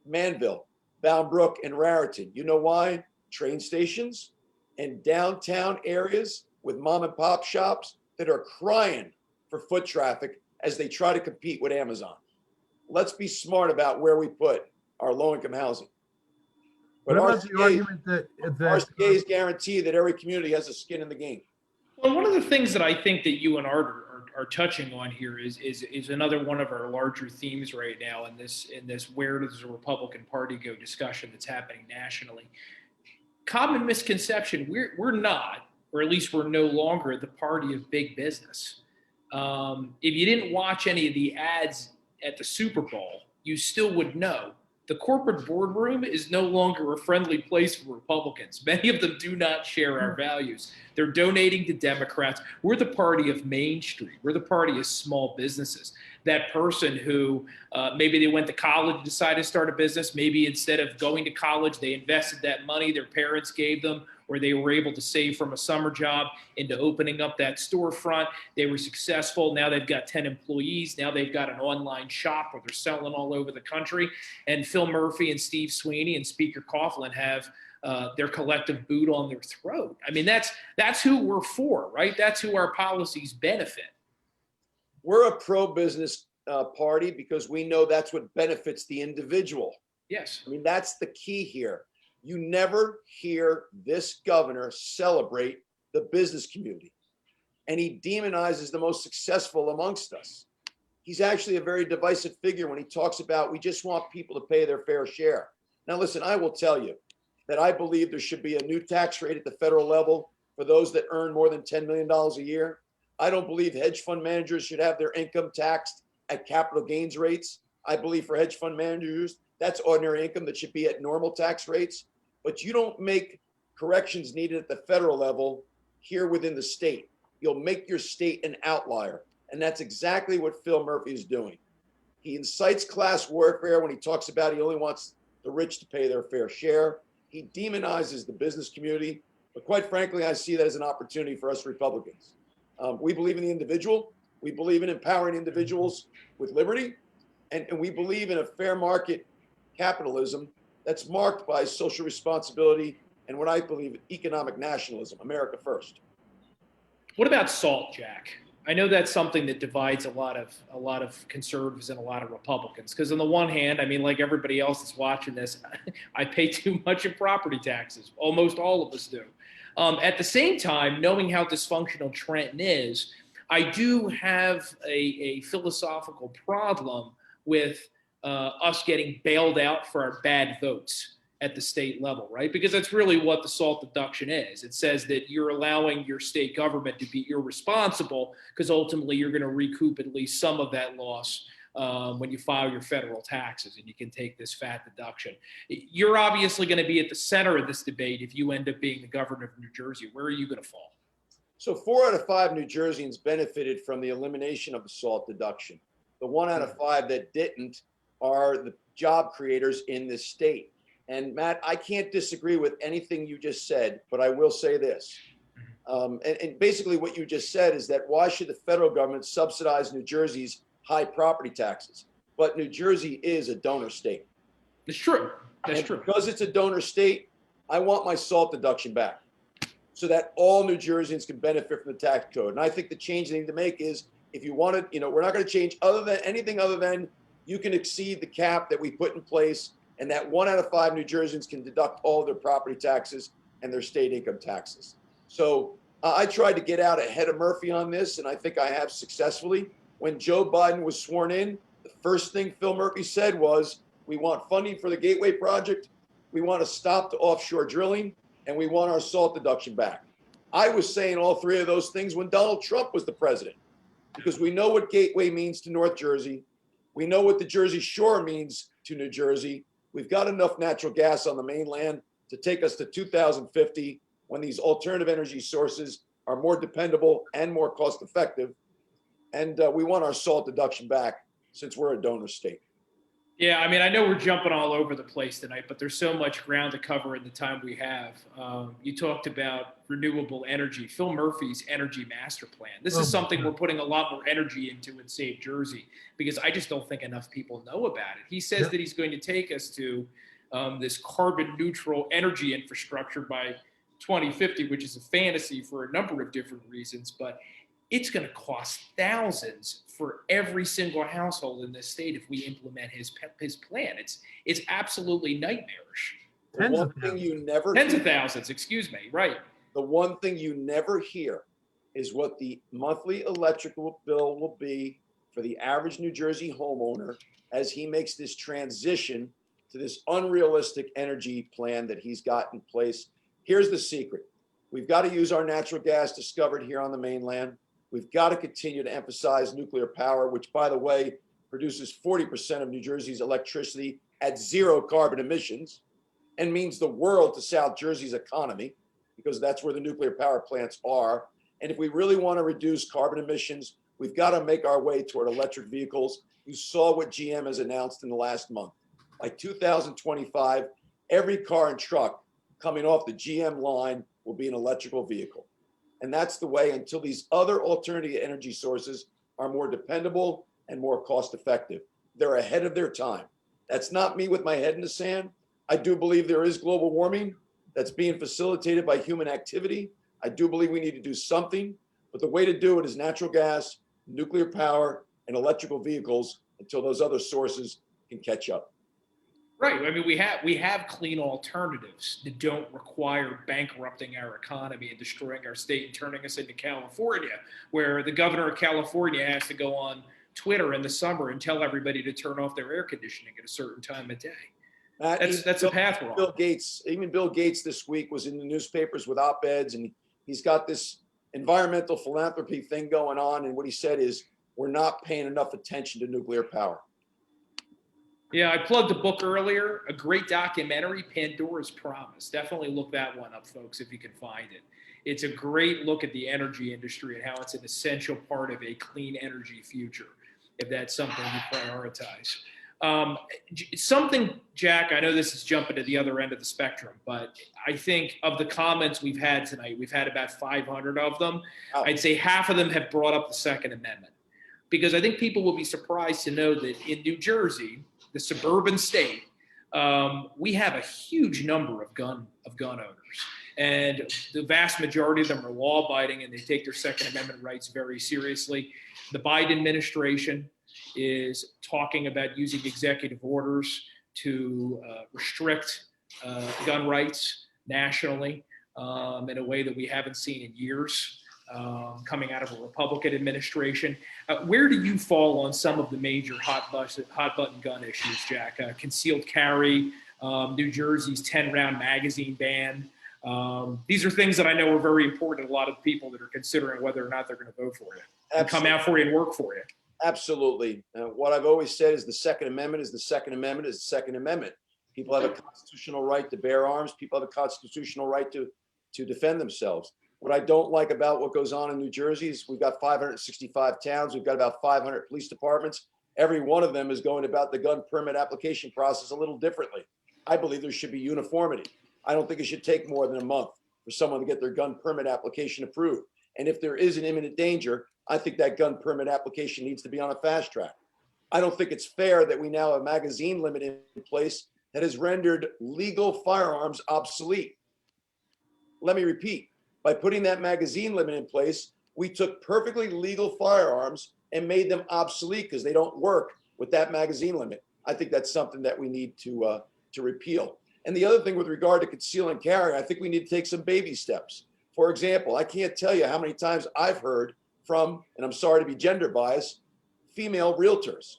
Manville, Bound Brook, and Raritan. You know why? Train stations and downtown areas with mom and pop shops that are crying for foot traffic as they try to compete with Amazon. Let's be smart about where we put our low-income housing. But What about the argument that RCA's guarantee that every community has a skin in the game. Well, one of the things that I think that you and Art are touching on here is another one of our larger themes right now in this where does the Republican Party go discussion that's happening nationally. Common misconception: we're not, or at least we're no longer, the party of big business. If you didn't watch any of the ads at the Super Bowl, you still would know. The corporate boardroom is no longer a friendly place for Republicans. Many of them do not share our values. They're donating to Democrats. We're the party of Main Street. We're the party of small businesses. That person who maybe they went to college and decided to start a business. Maybe instead of going to college, they invested that money their parents gave them, or they were able to save from a summer job into opening up that storefront. They were successful. Now they've got 10 employees. Now they've got an online shop where they're selling all over the country. And Phil Murphy and Steve Sweeney and Speaker Coughlin have their collective boot on their throat. I mean, that's who we're for, right? That's who our policies benefit. We're a pro-business party because we know that's what benefits the individual. Yes. I mean, that's the key here. You never hear this governor celebrate the business community, and he demonizes the most successful amongst us. He's actually a very divisive figure when he talks about we just want people to pay their fair share. Now, listen, I will tell you that I believe there should be a new tax rate at the federal level for those that earn more than $10 million a year. I don't believe hedge fund managers should have their income taxed at capital gains rates. I believe for hedge fund managers, that's ordinary income that should be at normal tax rates. But you don't make corrections needed at the federal level here within the state. You'll make your state an outlier. And that's exactly what Phil Murphy is doing. He incites class warfare when he talks about he only wants the rich to pay their fair share. He demonizes the business community. But quite frankly, I see that as an opportunity for us Republicans. We believe in the individual. We believe in empowering individuals with liberty. And we believe in a fair market capitalism that's marked by social responsibility and what I believe economic nationalism, America first. What about SALT, Jack? I know that's something that divides a lot of conservatives and a lot of Republicans. Because on the one hand, I mean, like everybody else that's watching this, I pay too much in property taxes. Almost all of us do. At the same time, knowing how dysfunctional Trenton is, I do have a philosophical problem with us getting bailed out for our bad votes at the state level, right? Because that's really what the SALT deduction is. It says that you're allowing your state government to be irresponsible because ultimately you're going to recoup at least some of that loss when you file your federal taxes, and you can take this fat deduction. You're obviously going to be at the center of this debate if you end up being the governor of New Jersey. Where are you going to fall? So 4 out of 5 New Jerseyans benefited from the elimination of the SALT deduction. The 1 out of 5 that didn't are the job creators in this state. And Matt, I can't disagree with anything you just said, but I will say this. And basically what you just said is that why should the federal government subsidize New Jersey's high property taxes? But New Jersey is a donor state. It's true. That's true. Because it's a donor state, I want my SALT deduction back so that all New Jerseyans can benefit from the tax code. And I think the change they need to make is if you want to, we're not going to change anything other than you can exceed the cap that we put in place, and that 1 out of 5 New Jerseyans can deduct all of their property taxes and their state income taxes. So I tried to get out ahead of Murphy on this, and I think I have successfully. When Joe Biden was sworn in, the first thing Phil Murphy said was, we want funding for the Gateway project, we want to stop the offshore drilling, and we want our SALT deduction back. I was saying all 3 of those things when Donald Trump was the president, because we know what Gateway means to North Jersey. We know what the Jersey Shore means to New Jersey. We've got enough natural gas on the mainland to take us to 2050 when these alternative energy sources are more dependable and more cost effective. And we want our SALT deduction back since we're a donor state. Yeah, I mean, I know we're jumping all over the place tonight, but there's so much ground to cover in the time we have. You talked about renewable energy, Phil Murphy's energy master plan. This is something we're putting a lot more energy into in Save Jersey because I just don't think enough people know about it. He says that he's going to take us to this carbon neutral energy infrastructure by 2050, which is a fantasy for a number of different reasons, but it's going to cost thousands for every single household in this state if we implement his plan. It's absolutely nightmarish. The one thing you never tens of thousands, excuse me, right? The one thing you never hear is what the monthly electrical bill will be for the average New Jersey homeowner as he makes this transition to this unrealistic energy plan that he's got in place. Here's the secret. We've got to use our natural gas discovered here on the mainland. We've got to continue to emphasize nuclear power, which, by the way, produces 40% of New Jersey's electricity at zero carbon emissions and means the world to South Jersey's economy, because that's where the nuclear power plants are. And if we really want to reduce carbon emissions, we've got to make our way toward electric vehicles. You saw what GM has announced in the last month. By 2025, every car and truck coming off the GM line will be an electrical vehicle. And that's the way until these other alternative energy sources are more dependable and more cost effective. They're ahead of their time. That's not me with my head in the sand. I do believe there is global warming that's being facilitated by human activity. I do believe we need to do something, but the way to do it is natural gas, nuclear power, and electrical vehicles until those other sources can catch up. Right. I mean, we have clean alternatives that don't require bankrupting our economy and destroying our state and turning us into California, where the governor of California has to go on Twitter in the summer and tell everybody to turn off their air conditioning at a certain time of day. That's a path we're on. Even Bill Gates this week was in the newspapers with op-eds, and he's got this environmental philanthropy thing going on. And what he said is, we're not paying enough attention to nuclear power. Yeah, I plugged a book earlier, a great documentary, Pandora's Promise. Definitely look that one up, folks, if you can find it. It's a great look at the energy industry and how it's an essential part of a clean energy future, if that's something you prioritize. Something, Jack, I know this is jumping to the other end of the spectrum, but I think of the comments we've had tonight, we've had about 500 of them. Oh. I'd say half of them have brought up the Second Amendment, because I think people will be surprised to know that in New Jersey, the suburban state, we have a huge number of gun owners, and the vast majority of them are law-abiding and they take their Second Amendment rights very seriously. The Biden administration is talking about using executive orders to restrict gun rights nationally in a way that we haven't seen in years. Coming out of a Republican administration. Where do you fall on some of the major hot button gun issues, Jack? Concealed carry, New Jersey's 10-round magazine ban. These are things that I know are very important to a lot of people that are considering whether or not they're going to vote for you and come out for you and work for you. Absolutely. What I've always said is the Second Amendment is the Second Amendment is the Second Amendment. People have a constitutional right to bear arms. People have a constitutional right to defend themselves. What I don't like about what goes on in New Jersey is we've got 565 towns. We've got about 500 police departments. Every one of them is going about the gun permit application process a little differently. I believe there should be uniformity. I don't think it should take more than a month for someone to get their gun permit application approved. And if there is an imminent danger, I think that gun permit application needs to be on a fast track. I don't think it's fair that we now have a magazine limit in place that has rendered legal firearms obsolete. Let me repeat. By putting that magazine limit in place, we took perfectly legal firearms and made them obsolete because they don't work with that magazine limit. I think that's something that we need to repeal. And the other thing with regard to conceal and carry, I think we need to take some baby steps. For example, I can't tell you how many times I've heard from, and I'm sorry to be gender biased, female realtors.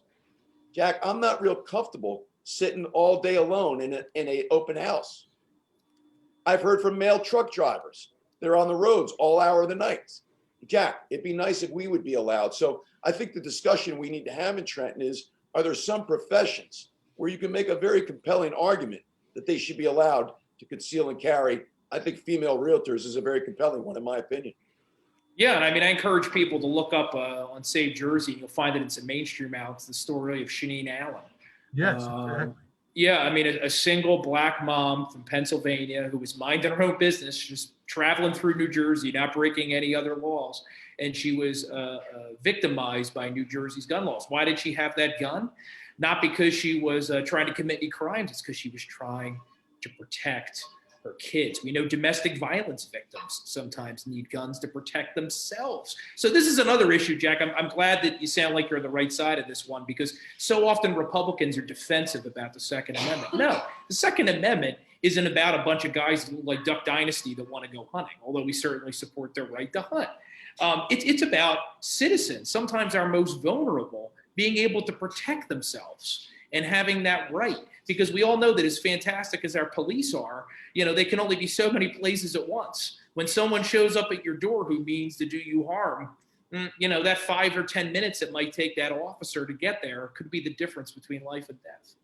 Jack, I'm not real comfortable sitting all day alone in an open house. I've heard from male truck drivers. They're on the roads all hour of the night. Jack, it'd be nice if we would be allowed. So I think the discussion we need to have in Trenton is are there some professions where you can make a very compelling argument that they should be allowed to conceal and carry. I think female realtors is a very compelling one, in my opinion. Yeah, and I mean, I encourage people to look up on Save Jersey. You'll find it in some mainstream outlets, the story of Shaneen Allen. Yes, exactly. Yeah, I mean, a single black mom from Pennsylvania who was minding her own business, just traveling through New Jersey, not breaking any other laws. And she was victimized by New Jersey's gun laws. Why did she have that gun? Not because she was trying to commit any crimes. It's because she was trying to protect her kids. We know domestic violence victims sometimes need guns to protect themselves. So this is another issue, Jack. I'm glad that you sound like you're on the right side of this one, because so often Republicans are defensive about the Second Amendment. No, the Second Amendment isn't about a bunch of guys like Duck Dynasty that want to go hunting, although we certainly support their right to hunt. It's about citizens, sometimes our most vulnerable, being able to protect themselves and having that right. Because we all know that as fantastic as our police are, you know, they can only be so many places at once. When someone shows up at your door who means to do you harm, you know, that 5 or 10 minutes it might take that officer to get there could be the difference between life and death.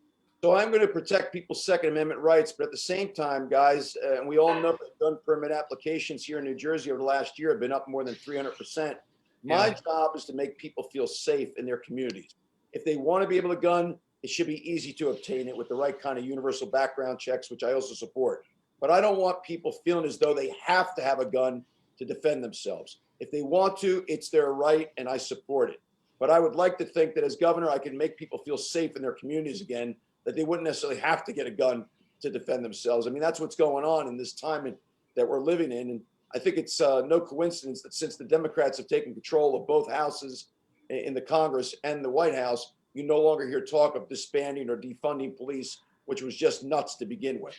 So I'm going to protect people's Second Amendment rights, but at the same time, guys, and we all know that gun permit applications here in New Jersey over the last year have been up more than 300%. My job is to make people feel safe in their communities. If they want to be able to gun, it should be easy to obtain it with the right kind of universal background checks, which I also support. But I don't want people feeling as though they have to have a gun to defend themselves. If they want to, it's their right, and I support it. But I would like to think that as governor, I can make people feel safe in their communities again, that they wouldn't necessarily have to get a gun to defend themselves. I mean, that's what's going on in this time that we're living in. And I think it's no coincidence that since the Democrats have taken control of both houses in the Congress and the White House, you no longer hear talk of disbanding or defunding police, which was just nuts to begin with.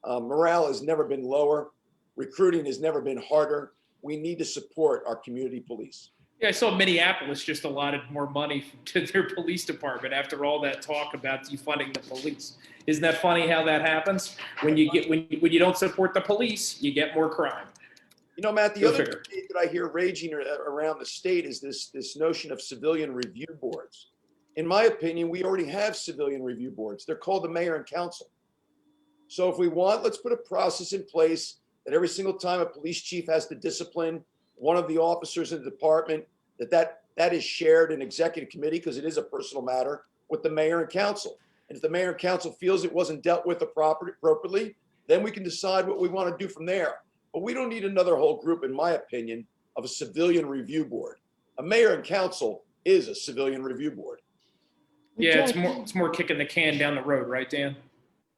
Morale has never been lower. Recruiting has never been harder. We need to support our community police. Yeah, I saw Minneapolis just allotted more money to their police department after all that talk about defunding the police. Isn't that funny how that happens? When you don't support the police, you get more crime. You know, Matt, the other debate that I hear raging around the state is this notion of civilian review boards. In my opinion, we already have civilian review boards. They're called the mayor and council. So if we want, let's put a process in place that every single time a police chief has to discipline one of the officers in the department, that is shared in executive committee, because it is a personal matter, with the mayor and council. And if the mayor and council feels it wasn't dealt with appropriately, then we can decide what we want to do from there. But we don't need another whole group, in my opinion, of a civilian review board. A mayor and council is a civilian review board. Yeah, it's more kicking the can down the road, right, Dan?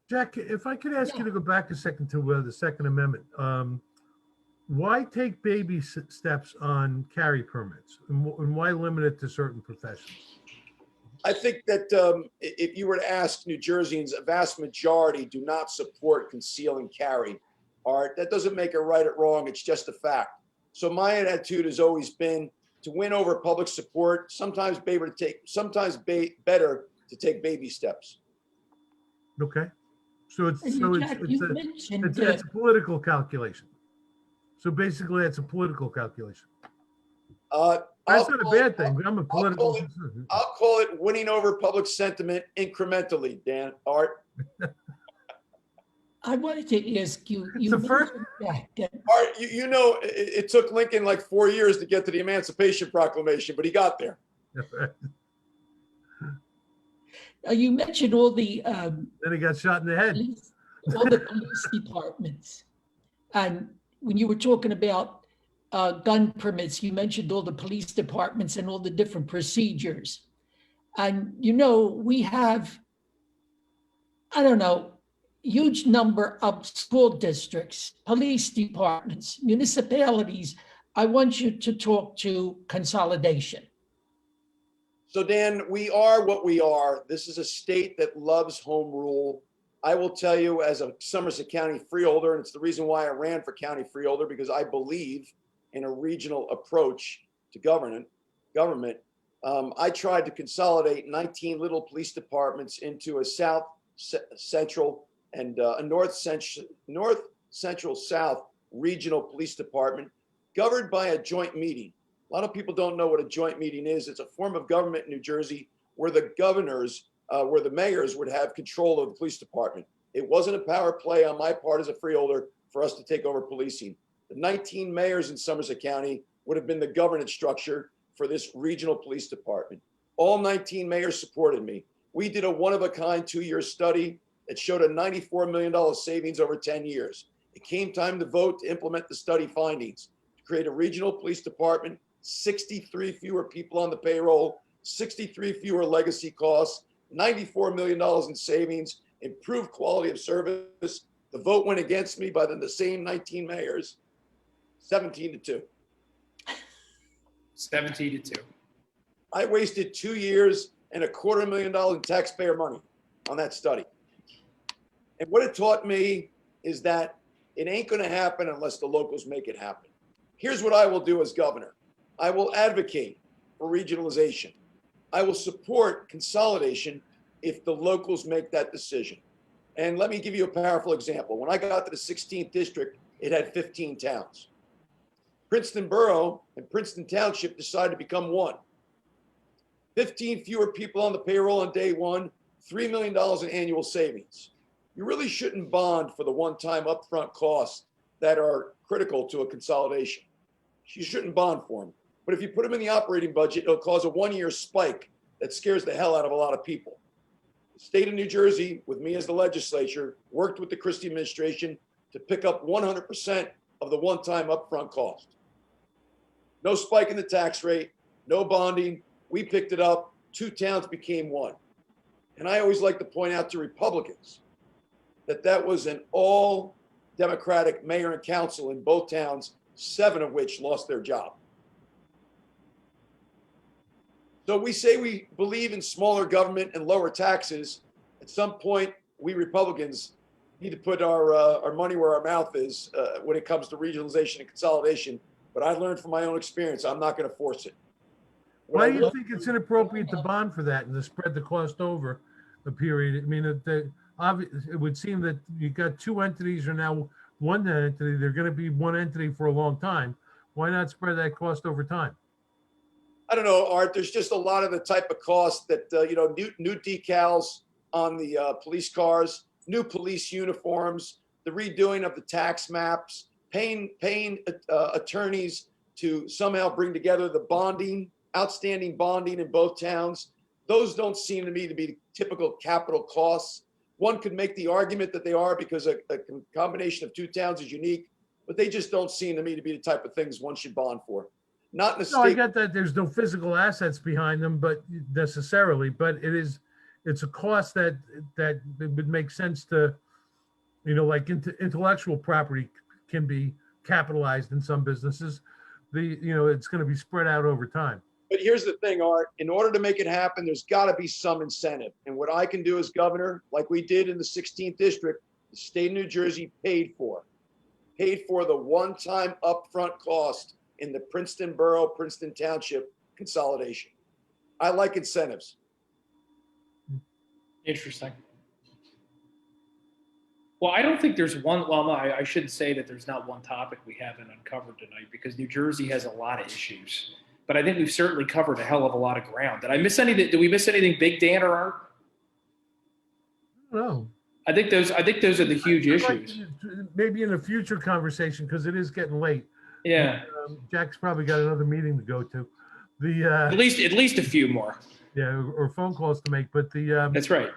Jack, if I could ask you to go back a second to the Second Amendment. Why take baby steps on carry permits, and why limit it to certain professions? I think that if you were to ask New Jerseyans, a vast majority do not support conceal and carry. Art, that doesn't make it right or wrong. It's just a fact. So my attitude has always been to win over public support. Sometimes better to take baby steps. Okay, so it's a political calculation. So basically, it's a political calculation. That's not a bad thing. I'm a political. I'll call it winning over public sentiment incrementally, Dan. Art. I wanted to ask you. Art, you know, it took Lincoln like 4 years to get to the Emancipation Proclamation, but he got there. You mentioned all the. Then he got shot in the head. All the police departments, and when you were talking about gun permits, you mentioned all the police departments and all the different procedures. And, you know, we have, I don't know, huge number of school districts, police departments, municipalities. I want you to talk to consolidation. So, Dan, we are what we are. This is a state that loves home rule. I will tell you, as a Somerset County freeholder, and it's the reason why I ran for county freeholder, because I believe in a regional approach to government. I tried to consolidate 19 little police departments into a south central and a north central south regional police department governed by a joint meeting. A lot of people don't know what a joint meeting is. It's a form of government in New Jersey where the governors, where the mayors would have control of the police department. It wasn't a power play on my part as a freeholder for us to take over policing. The 19 mayors in Somerset County would have been the governance structure for this regional police department. All 19 mayors supported me. We did a one-of-a-kind 2-year study that showed a $94 million savings over 10 years. It came time to vote to implement the study findings, to create a regional police department, 63 fewer people on the payroll, 63 fewer legacy costs, $94 million in savings, improved quality of service. The vote went against me by the same 19 mayors, 17-2. 17-2. I wasted 2 years and $250,000 in taxpayer money on that study. And what it taught me is that it ain't going to happen unless the locals make it happen. Here's what I will do as governor. I will advocate for regionalization. I will support consolidation if the locals make that decision. And let me give you a powerful example. When I got to the 16th district, it had 15 towns. Princeton Borough and Princeton Township decided to become one. 15 fewer people on the payroll on day one, $3 million in annual savings. You really shouldn't bond for the one-time upfront costs that are critical to a consolidation. You shouldn't bond for them. But if you put them in the operating budget, it'll cause a 1-year spike that scares the hell out of a lot of people. The state of New Jersey, with me as the legislature, worked with the Christie administration to pick up 100% of the one-time upfront cost. No spike in the tax rate, no bonding. We picked it up. 2 towns became one. And I always like to point out to Republicans that was an all Democratic mayor and council in both towns, 7 of which lost their job. So we say we believe in smaller government and lower taxes. At some point, we Republicans need to put our money where our mouth is when it comes to regionalization and consolidation. But I learned from my own experience, I'm not going to force it. Why do you think it's inappropriate to bond for that and to spread the cost over a period? I mean, it would seem that you've got 2 entities or now one entity. They're going to be one entity for a long time. Why not spread that cost over time? I don't know, Art. There's just a lot of the type of costs that, new decals on the police cars, new police uniforms, the redoing of the tax maps, paying attorneys to somehow bring together the bonding, outstanding bonding in both towns. Those don't seem to me to be typical capital costs. One could make the argument that they are because a combination of 2 towns is unique, but they just don't seem to me to be the type of things one should bond for. Not in the state. No, I get that there's no physical assets behind them, but necessarily, but it's a cost that it would make sense to, like intellectual property can be capitalized in some businesses. It's going to be spread out over time. But here's the thing, Art. In order to make it happen, there's got to be some incentive. And what I can do as governor, like we did in the 16th district, the state of New Jersey paid for the one-time upfront cost in the Princeton Borough, Princeton Township consolidation. I like incentives. Interesting. Well, I don't think there's one. Well, no, I shouldn't say that there's not one topic we haven't uncovered tonight because New Jersey has a lot of issues. But I think we've certainly covered a hell of a lot of ground. Did I miss anything? Did we miss anything big, Dan or Art? No. I think those are the huge issues. Maybe in a future conversation, because it is getting late. Yeah. Jack's probably got another meeting to go to. At least a few more. Yeah, or phone calls to make. But that's right.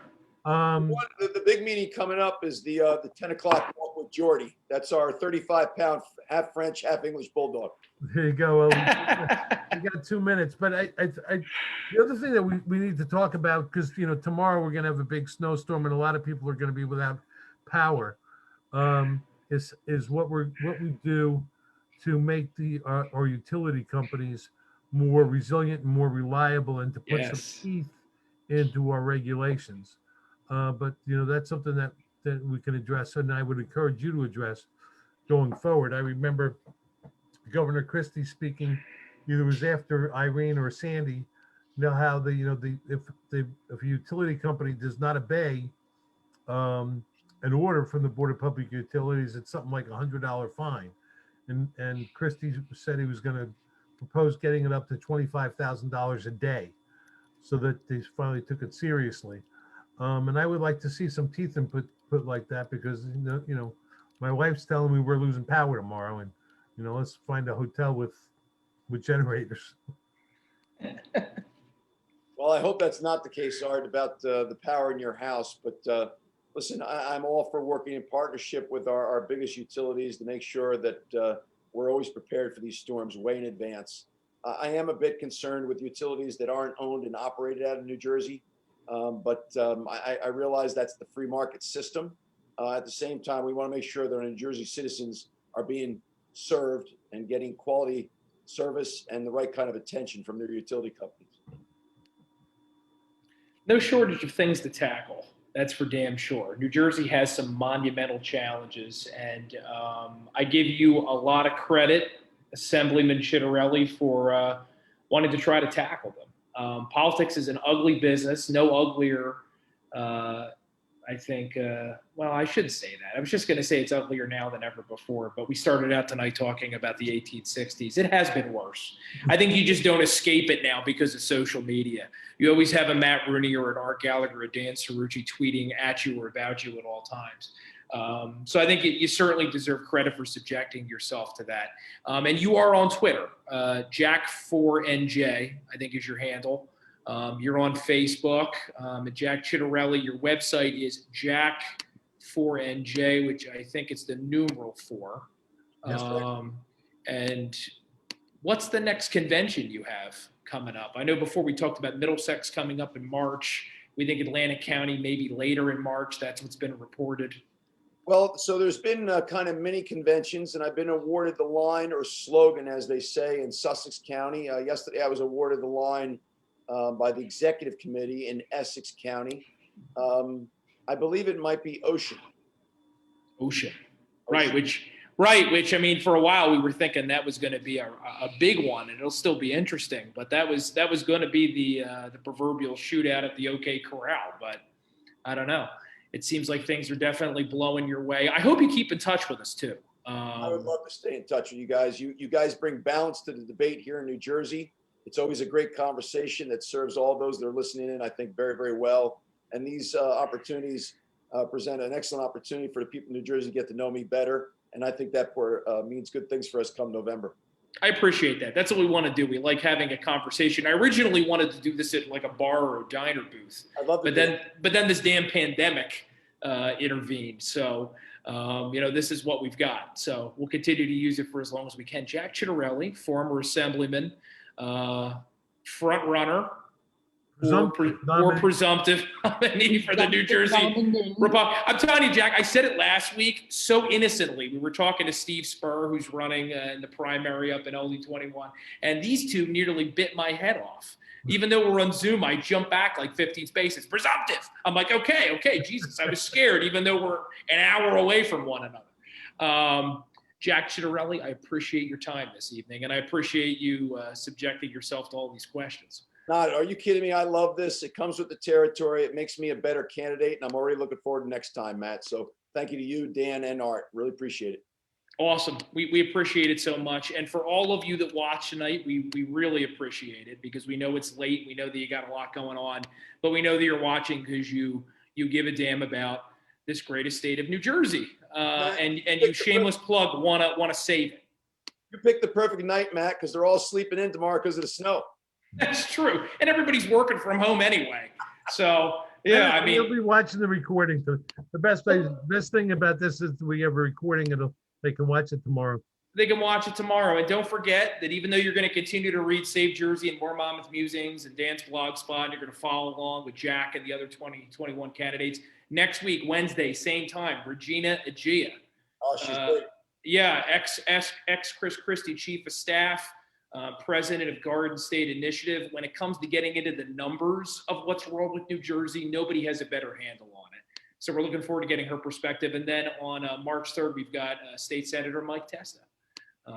The big meeting coming up is the 10 o'clock walk with Jordy. That's our 35-pound, half French, half English bulldog. There you go. Well, we got 2 minutes, but the other thing that we need to talk about, because tomorrow we're going to have a big snowstorm and a lot of people are going to be without power, is what we do to make our utility companies more resilient and more reliable, and to put some teeth into our regulations. But that's something that we can address, and I would encourage you to address going forward. I remember Governor Christie speaking, either it was after Irene or Sandy, how if a utility company does not obey an order from the Board of Public Utilities, it's something like $100 fine. And Christie said he was going to propose getting it up to $25,000 a day. so that they finally took it seriously. And I would like to see some teeth and put like that, because my wife's telling me we're losing power tomorrow, and let's find a hotel with generators. Well, I hope that's not the case, Art, about the power in your house. But listen, I'm all for working in partnership with our biggest utilities to make sure that we're always prepared for these storms way in advance. I am a bit concerned with utilities that aren't owned and operated out of New Jersey. But I realize that's the free market system. At the same time, we want to make sure that our New Jersey citizens are being served and getting quality service and the right kind of attention from their utility companies. No shortage of things to tackle. That's for damn sure. New Jersey has some monumental challenges, and I give you a lot of credit, Assemblyman Ciattarelli, for wanting to try to tackle them. Politics is an ugly business, no uglier, I think, well, I shouldn't say that. I was just going to say it's uglier now than ever before, but we started out tonight talking about the 1860s. It has been worse. I think you just don't escape it now because of social media. You always have a Matt Rooney or an Art Gallagher or a Dan Cerrucci tweeting at you or about you at all times. So I think you certainly deserve credit for subjecting yourself to that. And you are on Twitter. Jack4NJ, I think is your handle. You're on Facebook at Jack Ciattarelli. Your website is Jack4NJ, which I think it's the numeral 4. Yes, and what's the next convention you have coming up? I know before we talked about Middlesex coming up in March. We think Atlantic County maybe later in March. That's what's been reported. Well, so there's been kind of mini conventions, and I've been awarded the line or slogan, as they say, in Sussex County. Yesterday, I was awarded the line by the executive committee in Essex County. I believe it might be Ocean. Right? Which I mean, for a while we were thinking that was going to be a big one, and it'll still be interesting. But that was going to be the proverbial shootout at the OK Corral. But I don't know. It seems like things are definitely blowing your way. I hope you keep in touch with us too. I would love to stay in touch with you guys. You guys bring balance to the debate here in New Jersey. It's always a great conversation that serves all those that are listening in, I think, very, very well. And these opportunities present an excellent opportunity for the people in New Jersey to get to know me better. And I think that means good things for us come November. I appreciate that. That's what we want to do. We like having a conversation. I originally wanted to do this at like a bar or a diner booth. I'd love to. But then this damn pandemic intervened. So, this is what we've got. So we'll continue to use it for as long as we can. Jack Ciattarelli, former assemblyman, front runner, or presumptive nominee for the New Jersey Republic. I'm telling you, Jack, I said it last week so innocently. We were talking to Steve Spur, who's running in the primary up in LD21, and these two nearly bit my head off. Even though we're on Zoom, I jump back like 15 spaces. Presumptive. I'm like, okay, Jesus. I was scared, even though we're an hour away from one another. Jack Ciattarelli, I appreciate your time this evening, and I appreciate you subjecting yourself to all these questions. Are you kidding me? I love this. It comes with the territory. It makes me a better candidate, and I'm already looking forward to next time, Matt. So thank you to you, Dan, and Art. Really appreciate it. Awesome. We appreciate it so much. And for all of you that watch tonight, we really appreciate it, because we know it's late. We know that you got a lot going on, but we know that you're watching because you give a damn about this greatest state of New Jersey. And you shameless plug wanna save it. You picked the perfect night, Matt, because they're all sleeping in tomorrow because of the snow. That's true. And everybody's working from home anyway. So yeah, I mean, you'll be watching the recording. The best thing about this is we have a recording. They can watch it tomorrow. They can watch it tomorrow. And don't forget that even though you're going to continue to read Save Jersey and More Monmouth Musings and Dan's blog spot, you're going to follow along with Jack and the other 2021 candidates. Next week, Wednesday, same time, Regina Egea. Oh, she's great. Yeah, ex Chris Christie Chief of Staff, president of Garden State Initiative. When it comes to getting into the numbers of what's wrong with New Jersey, nobody has a better handle on it. So we're looking forward to getting her perspective. And then on March 3rd, we've got State Senator Mike Testa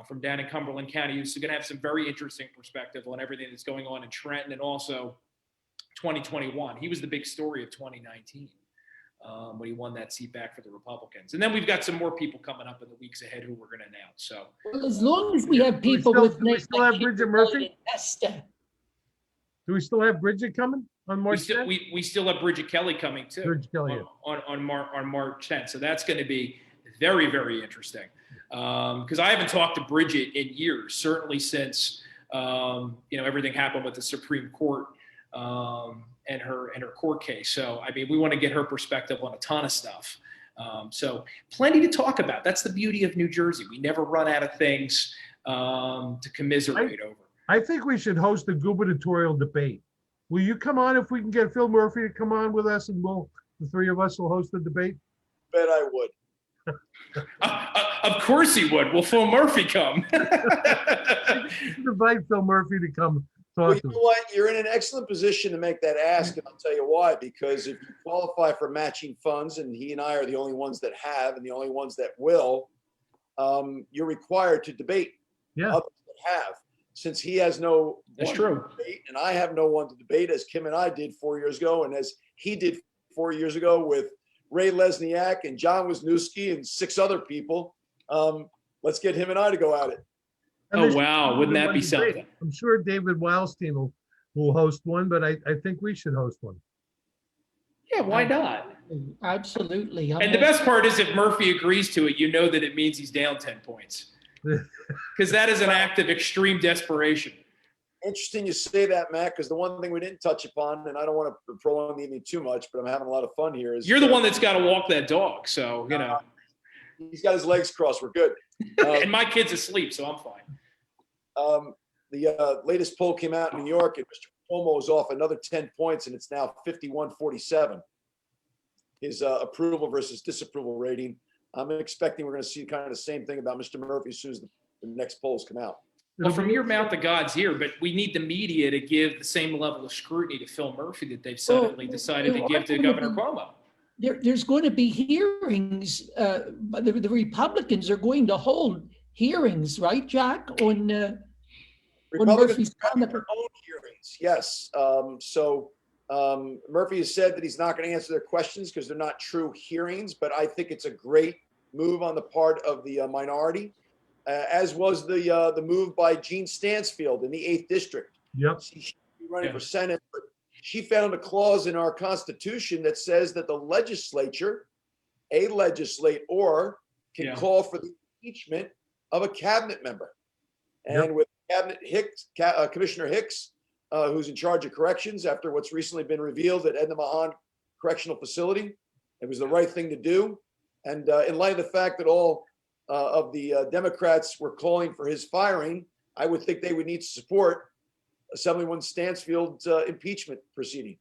from down in Cumberland County, who's going to have some very interesting perspective on everything that's going on in Trenton and also 2021. He was the big story of 2019 when he won that seat back for the Republicans. And then we've got some more people coming up in the weeks ahead who we're going to announce. So well, as long as we have people with we still have Bridget Murphy. Testa. Do we still have Bridget coming on We March still, 10th? we still have Bridget Kelly coming too. Bridget Kelly, yeah. On March 10th. So that's going to be very, very interesting. Because I haven't talked to Bridget in years, certainly since everything happened with the Supreme Court and her court case. So I mean, we want to get her perspective on a ton of stuff. So plenty to talk about. That's the beauty of New Jersey. We never run out of things to commiserate over. I think we should host a gubernatorial debate. Will you come on if we can get Phil Murphy to come on with us, and the three of us will host the debate? Bet I would. Of course he would. Will Phil Murphy come? Invite Phil Murphy to come Well, talk you to know us. what? You're in an excellent position to make that ask, and I'll tell you why. Because if you qualify for matching funds, and he and I are the only ones that have, and the only ones that will, you're required to debate. Yeah. Others that have. Since he has no That's one true. to debate, and I have no one to debate, as Kim and I did 4 years ago, and as he did 4 years ago with Ray Lesniak and John Wisniewski and 6 other people. Let's get him and I to go at it. And Oh, there's wow. more Wouldn't than that one be debate. something? I'm sure David Wildstein will host one, but I think we should host one. Yeah, why not? Absolutely. And the best part is if Murphy agrees to it, you know that it means he's down 10 points. Because that is an act of extreme desperation. Interesting you say that, Matt, because the one thing we didn't touch upon, and I don't want to prolong the evening too much, but I'm having a lot of fun here. Is You're the one that's got to walk that dog, so, he's got his legs crossed. We're good. and my kid's asleep, so I'm fine. The latest poll came out in New York, and Mr. Cuomo is off another 10 points, and it's now 51-47. His approval versus disapproval rating. I'm expecting we're going to see kind of the same thing about Mr. Murphy as soon as the next polls come out. Well, from your mouth to God's ear, but we need the media to give the same level of scrutiny to Phil Murphy that they've suddenly decided to give to Governor Cuomo. There's going to be hearings. The Republicans are going to hold hearings, right, Jack, on Republicans Murphy's have comment. their own hearings, yes. Murphy has said that he's not going to answer their questions because they're not true hearings, but I think it's a great move on the part of the minority, as was the move by Jean Stansfield in the 8th District. Yep. She should be running for Senate, but she found a clause in our Constitution that says that the legislature, a legislator, can call for the impeachment of a cabinet member. And with Commissioner Hicks, who's in charge of corrections after what's recently been revealed at Edna Mahan Correctional Facility, it was the right thing to do. And in light of the fact that all of the Democrats were calling for his firing, I would think they would need to support Assemblywoman Stansfield's impeachment proceeding.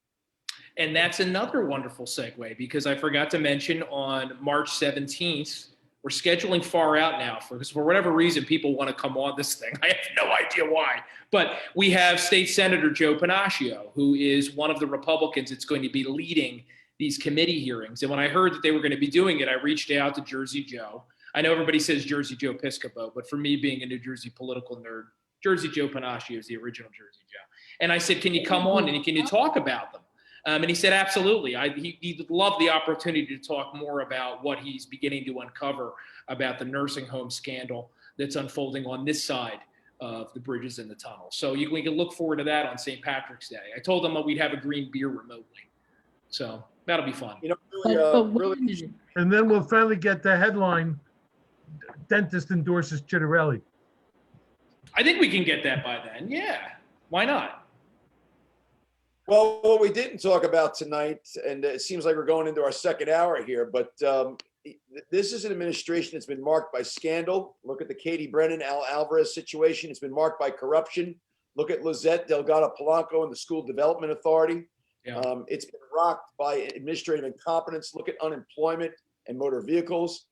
And that's another wonderful segue, because I forgot to mention on March 17th, we're scheduling far out now because for whatever reason, people want to come on this thing. I have no idea why. But we have State Senator Joe Panaccio, who is one of the Republicans that's going to be leading these committee hearings. And when I heard that they were going to be doing it, I reached out to Jersey Joe. I know everybody says Jersey Joe Piscopo, but for me being a New Jersey political nerd, Jersey Joe Panaccio is the original Jersey Joe. And I said, can you come on and can you talk about them? And he said, absolutely. He'd love the opportunity to talk more about what he's beginning to uncover about the nursing home scandal that's unfolding on this side of the bridges and the tunnels. So we can look forward to that on St. Patrick's Day. I told him that we'd have a green beer remotely. So that'll be fun. You know, really, And then we'll finally get the headline, dentist endorses Ciattarelli. I think we can get that by then. Yeah. Why not? Well, what we didn't talk about tonight, and it seems like we're going into our second hour here, but this is an administration that's been marked by scandal. Look at the Katie Brennan, Al Alvarez situation. It's been marked by corruption. Look at Lizette Delgado Polanco and the School Development Authority. Yeah. It's been rocked by administrative incompetence. Look at unemployment and motor vehicles,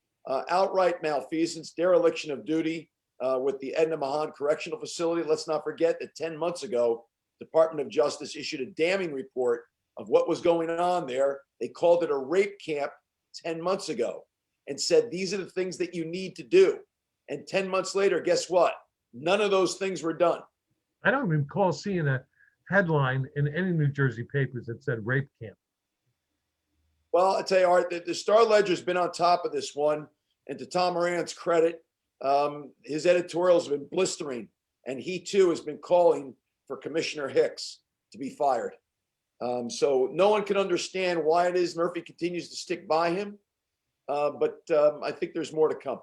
outright malfeasance, dereliction of duty with the Edna Mahan Correctional Facility. Let's not forget that 10 months ago, Department of Justice issued a damning report of what was going on there. They called it a rape camp 10 months ago and said, these are the things that you need to do. And 10 months later, guess what? None of those things were done. I don't recall seeing a headline in any New Jersey papers that said rape camp. Well, I tell you, Art, the Star Ledger's been on top of this one. And to Tom Moran's credit, his editorials have been blistering. And he too has been calling for Commissioner Hicks. to be fired. So no one can understand why it is Murphy continues to stick by him. But I think there's more to come.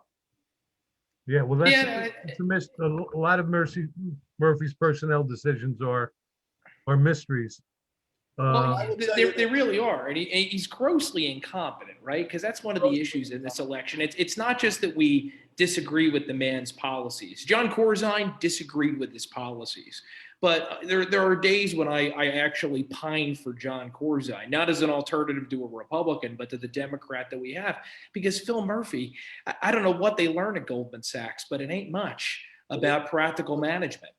Yeah, well, that's Yeah, it's a lot of Murphy's personnel decisions are mysteries. well, I will tell you they this. really are, and he's grossly incompetent, right? Because that's one of the issues in this election. It's not just that we disagree with the man's policies. John Corzine disagreed with his policies, but there are days when I actually pine for John Corzine, not as an alternative to a Republican, but to the Democrat that we have. Because Phil Murphy, I don't know what they learn at Goldman Sachs, but it ain't much about practical management.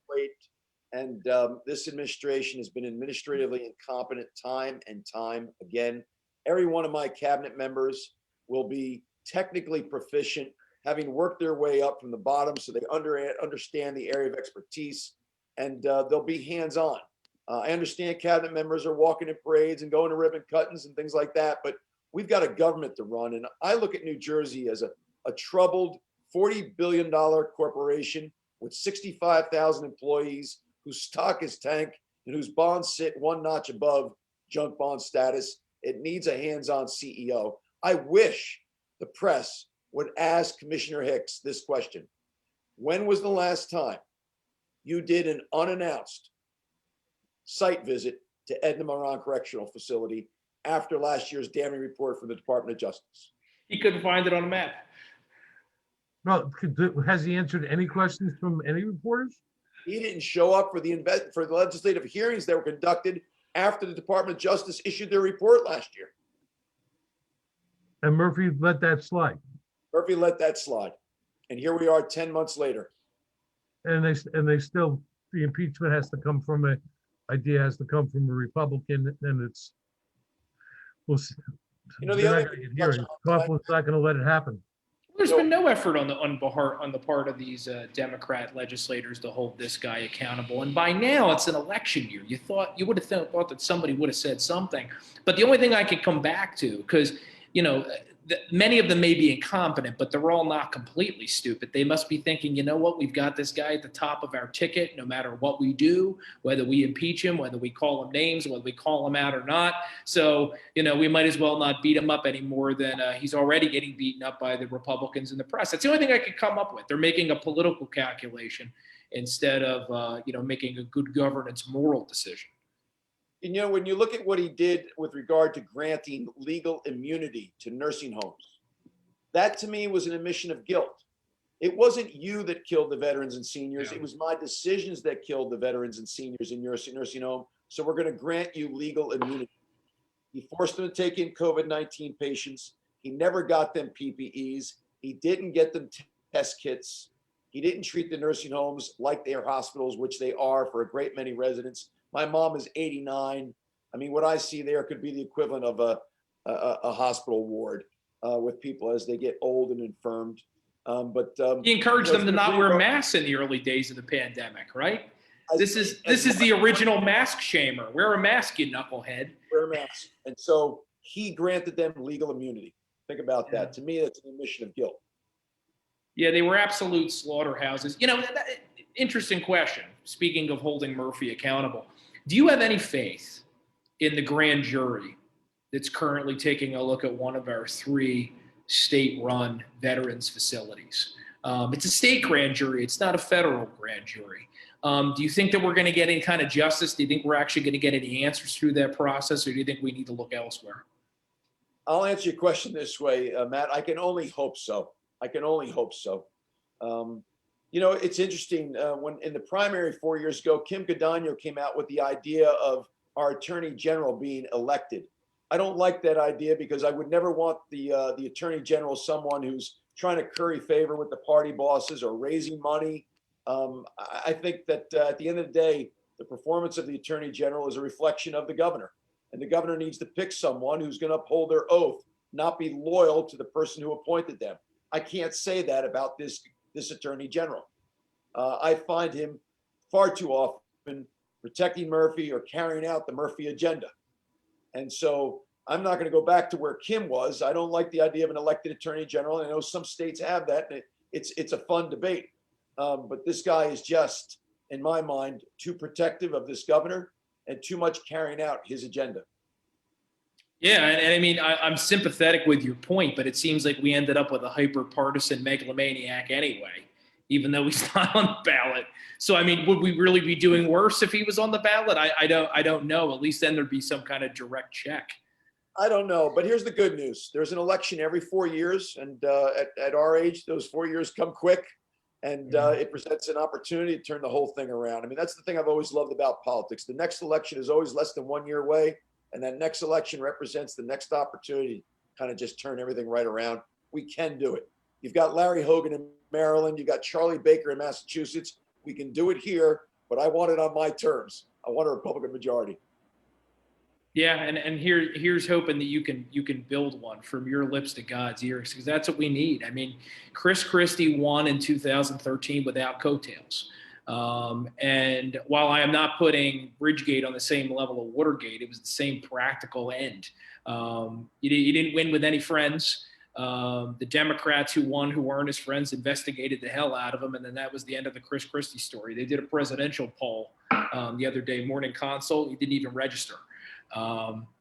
And this administration has been administratively incompetent time and time again. Every one of my cabinet members will be technically proficient, having worked their way up from the bottom, so they understand the area of expertise, and they'll be hands-on. I understand cabinet members are walking in parades and going to ribbon cuttings and things like that, but we've got a government to run. And I look at New Jersey as a troubled $40 billion corporation with 65,000 employees, whose stock is tanked and whose bonds sit one notch above junk bond status. It needs a hands-on CEO. I wish the press would ask Commissioner Hicks this question. When was the last time you did an unannounced site visit to Edna Moran Correctional Facility after last year's damning report from the Department of Justice? He couldn't find it on the map. No, has he answered any questions from any reporters? He didn't show up for the legislative hearings that were conducted after the Department of Justice issued their report last year. And Murphy let that slide. Murphy let that slide. And here we are 10 months later. And they still, the impeachment has to come from a Republican, and it's, we'll see. You know, the They're other not gonna get hearings. Coughlin's not gonna let it happen. There's been no effort on the part of these Democrat legislators to hold this guy accountable. And by now, it's an election year. You would have thought that somebody would have said something. But the only thing I could come back to, because many of them may be incompetent, but they're all not completely stupid. They must be thinking, you know what, we've got this guy at the top of our ticket, no matter what we do, whether we impeach him, whether we call him names, whether we call him out or not. So, we might as well not beat him up any more than he's already getting beaten up by the Republicans in the press. That's the only thing I could come up with. They're making a political calculation instead of, making a good governance moral decision. And when you look at what he did with regard to granting legal immunity to nursing homes, that to me was an admission of guilt. It wasn't you that killed the veterans and seniors. Yeah. It was my decisions that killed the veterans and seniors in your nursing home. So we're going to grant you legal immunity. He forced them to take in COVID-19 patients. He never got them PPEs. He didn't get them test kits. He didn't treat the nursing homes like they are hospitals, which they are for a great many residents. My mom is 89. I mean, what I see there could be the equivalent of a hospital ward with people as they get old and infirmed. He encouraged them to not wear masks in the early days of the pandemic, right? This is the original mask shamer. Wear a mask, you knucklehead. Wear a mask. And so he granted them legal immunity. Think about that. To me, that's an admission of guilt. Yeah, they were absolute slaughterhouses. Interesting question. Speaking of holding Murphy accountable, do you have any faith in the grand jury that's currently taking a look at one of our 3 state-run veterans facilities? It's a state grand jury. It's not a federal grand jury. Do you think that we're going to get any kind of justice? Do you think we're actually going to get any answers through that process, or do you think we need to look elsewhere? I'll answer your question this way, Matt. I can only hope so. It's interesting. When in the primary 4 years ago, Kim Guadagno came out with the idea of our attorney general being elected. I don't like that idea because I would never want the attorney general someone who's trying to curry favor with the party bosses or raising money. I think that at the end of the day, the performance of the attorney general is a reflection of the governor, and the governor needs to pick someone who's going to uphold their oath, not be loyal to the person who appointed them. I can't say that about this attorney general. I find him far too often protecting Murphy or carrying out the Murphy agenda. And so I'm not going to go back to where Kim was. I don't like the idea of an elected attorney general. I know some states have that, and it's a fun debate. But this guy is just, in my mind, too protective of this governor. and too much carrying out his agenda. Yeah, and I mean, I'm sympathetic with your point, but it seems like we ended up with a hyper-partisan megalomaniac anyway, even though he's not on the ballot. So, I mean, would we really be doing worse if he was on the ballot? I don't know. At least then there'd be some kind of direct check. I don't know, but here's the good news. There's an election every 4 years, and at our age, those 4 years come quick, and it presents an opportunity to turn the whole thing around. I mean, that's the thing I've always loved about politics. The next election is always less than 1 year away, and that next election represents the next opportunity to kind of just turn everything right around. We can do it. You've got Larry Hogan in Maryland. You've got Charlie Baker in Massachusetts. We can do it here, but I want it on my terms. I want a Republican majority. Yeah, and here's hoping that you can build one from your lips to God's ears, because that's what we need. I mean, Chris Christie won in 2013 without coattails. And while I am not putting Bridgegate on the same level of Watergate, it was the same practical end. You didn't win with any friends. The Democrats who won, who weren't his friends, investigated the hell out of him, and then that was the end of the Chris Christie story. They did a presidential poll the other day, Morning Consult. He didn't even register.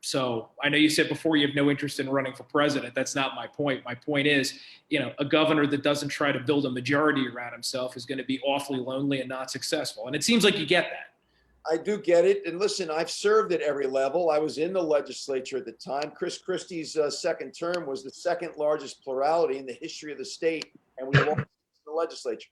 So I know you said before you have no interest in running for president. That's not my point. My point is, a governor that doesn't try to build a majority around himself is going to be awfully lonely and not successful. And it seems like you get that. I do get it. And listen, I've served at every level. I was in the legislature at the time. Chris Christie's second term was the second largest plurality in the history of the state. And we lost the legislature.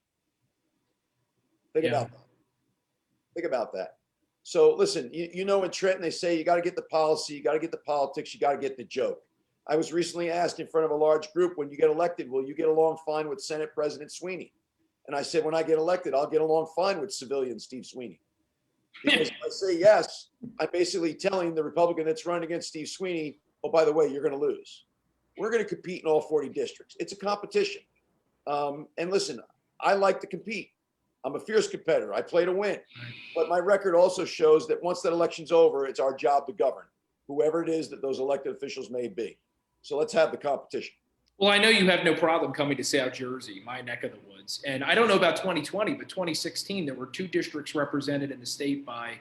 Think about that. So listen, in Trenton, they say you got to get the policy, you got to get the politics, you got to get the joke. I was recently asked in front of a large group, when you get elected, will you get along fine with Senate President Sweeney? And I said, when I get elected, I'll get along fine with civilian Steve Sweeney. Because if I say yes, I'm basically telling the Republican that's running against Steve Sweeney, oh, by the way, you're going to lose. We're going to compete in all 40 districts. It's a competition. And listen, I like to compete. I'm a fierce competitor. I play to win. But my record also shows that once that election's over, it's our job to govern, whoever it is that those elected officials may be. So let's have the competition. Well, I know you have no problem coming to South Jersey, my neck of the woods. And I don't know about 2020, but 2016, there were 2 districts represented in the state by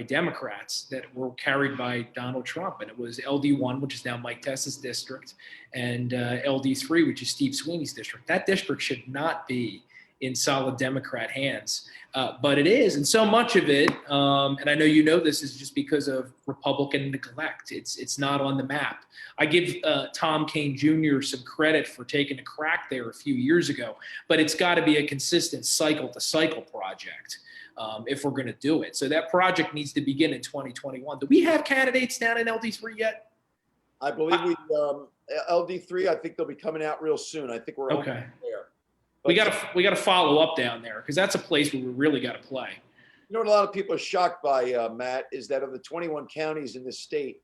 Democrats that were carried by Donald Trump. And it was LD1, which is now Mike Tessa's district, and LD3, which is Steve Sweeney's district. That district should not be in solid Democrat hands, but it is. And so much of it, and I know this, is just because of Republican neglect. It's not on the map. I give Tom Kean Jr. some credit for taking a crack there a few years ago, but it's got to be a consistent cycle-to-cycle project if we're going to do it. So that project needs to begin in 2021. Do we have candidates down in LD3 yet? I believe LD3, I think they'll be coming out real soon. I think we're okay there. We got to follow up down there, because that's a place where we really got to play. You know what a lot of people are shocked by, Matt, is that of the 21 counties in this state,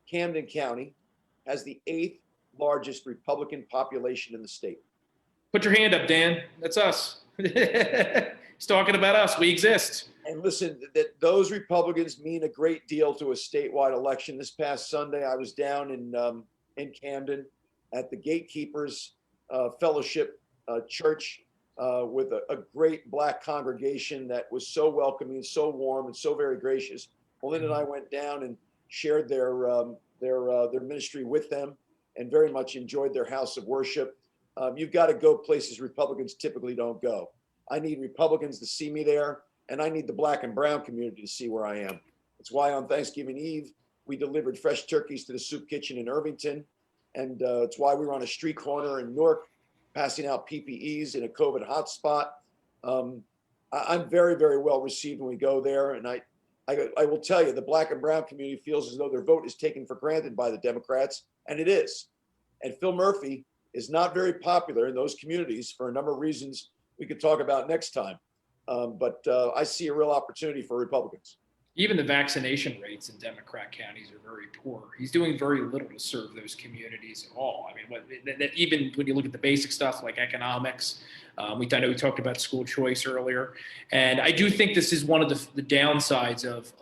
Camden County has the 8th largest Republican population in the state. Put your hand up, Dan. That's us. He's talking about us. We exist. And listen, that those Republicans mean a great deal to a statewide election. This past Sunday, I was down in Camden at the Gatekeepers Fellowship church with a great Black congregation that was so welcoming, so warm, and so very gracious. Melinda and I went down and shared their ministry with them, and very much enjoyed their house of worship. You've got to go places Republicans typically don't go. I need Republicans to see me there, and I need the Black and brown community to see where I am. It's why on Thanksgiving Eve, we delivered fresh turkeys to the soup kitchen in Irvington, and it's why we were on a street corner in Newark passing out PPEs in a COVID hotspot. I'm very, very well received when we go there. And I will tell you, the Black and brown community feels as though their vote is taken for granted by the Democrats, and it is. And Phil Murphy is not very popular in those communities for a number of reasons we could talk about next time. But I see a real opportunity for Republicans. Even the vaccination rates in Democrat counties are very poor. He's doing very little to serve those communities at all. I mean, even when you look at the basic stuff like economics, I know we talked about school choice earlier. And I do think this is one of the downsides of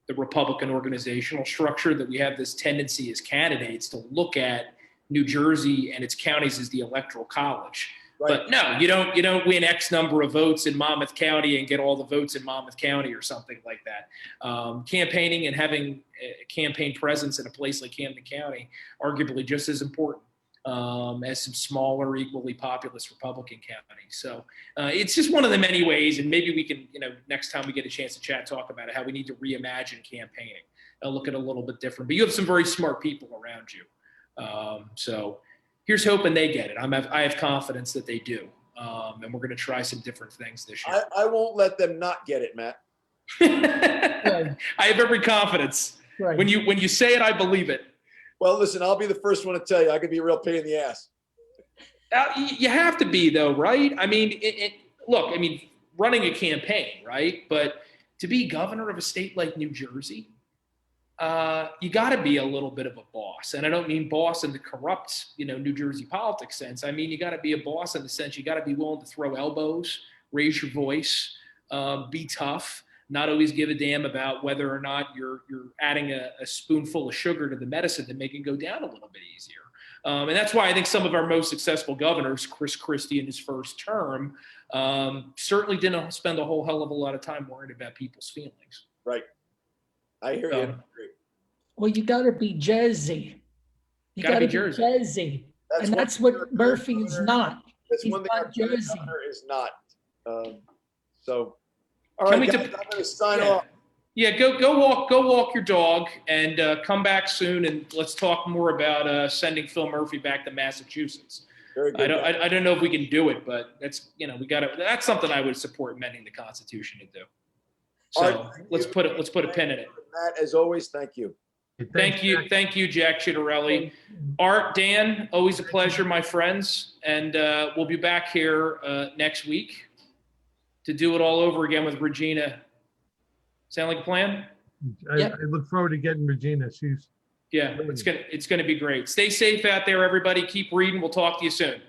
the Republican organizational structure, that we have this tendency as candidates to look at New Jersey and its counties as the electoral college. Right. But no, you don't win X number of votes in Monmouth County and get all the votes in Monmouth County or something like that. Campaigning and having a campaign presence in a place like Camden County, arguably just as important as some smaller, equally populous Republican counties. So it's just one of the many ways, and maybe we can, next time we get a chance to chat, talk about it, how we need to reimagine campaigning, look at it a little bit different. But you have some very smart people around you. So here's hoping they get it. I have confidence that they do. And we're going to try some different things this year. I won't let them not get it, Matt. I have every confidence. Right. When you say it, I believe it. Well, listen, I'll be the first one to tell you, I could be a real pain in the ass. You have to be, though, right? I mean, look, running a campaign, right? But to be governor of a state like New Jersey, you got to be a little bit of a boss. And I don't mean boss in the corrupt, New Jersey politics sense. I mean, you got to be a boss in the sense you got to be willing to throw elbows, raise your voice, be tough, not always give a damn about whether or not you're adding a spoonful of sugar to the medicine to make it go down a little bit easier. And that's why I think some of our most successful governors, Chris Christie in his first term, certainly didn't spend a whole hell of a lot of time worried about people's feelings. Right. I hear you. Well, you got to be Jersey. You got to be Jersey. And that's what Murphy is not. That's He's one thing not Jersey. governor is not. All right, guys, I'm going to sign off. Yeah, go walk your dog and come back soon, and let's talk more about sending Phil Murphy back to Massachusetts. Very good. I don't know if we can do it, but that's that's something I would support amending the Constitution to do. So right, let's put a pin in it. Matt, as always, thank you. Thank you, Jack Ciattarelli. Art, Dan, always a pleasure, my friends, and we'll be back here next week to do it all over again with Regina. Sound like a plan? I look forward to getting Regina. It's gonna be great. Stay safe out there, everybody. Keep reading. We'll talk to you soon.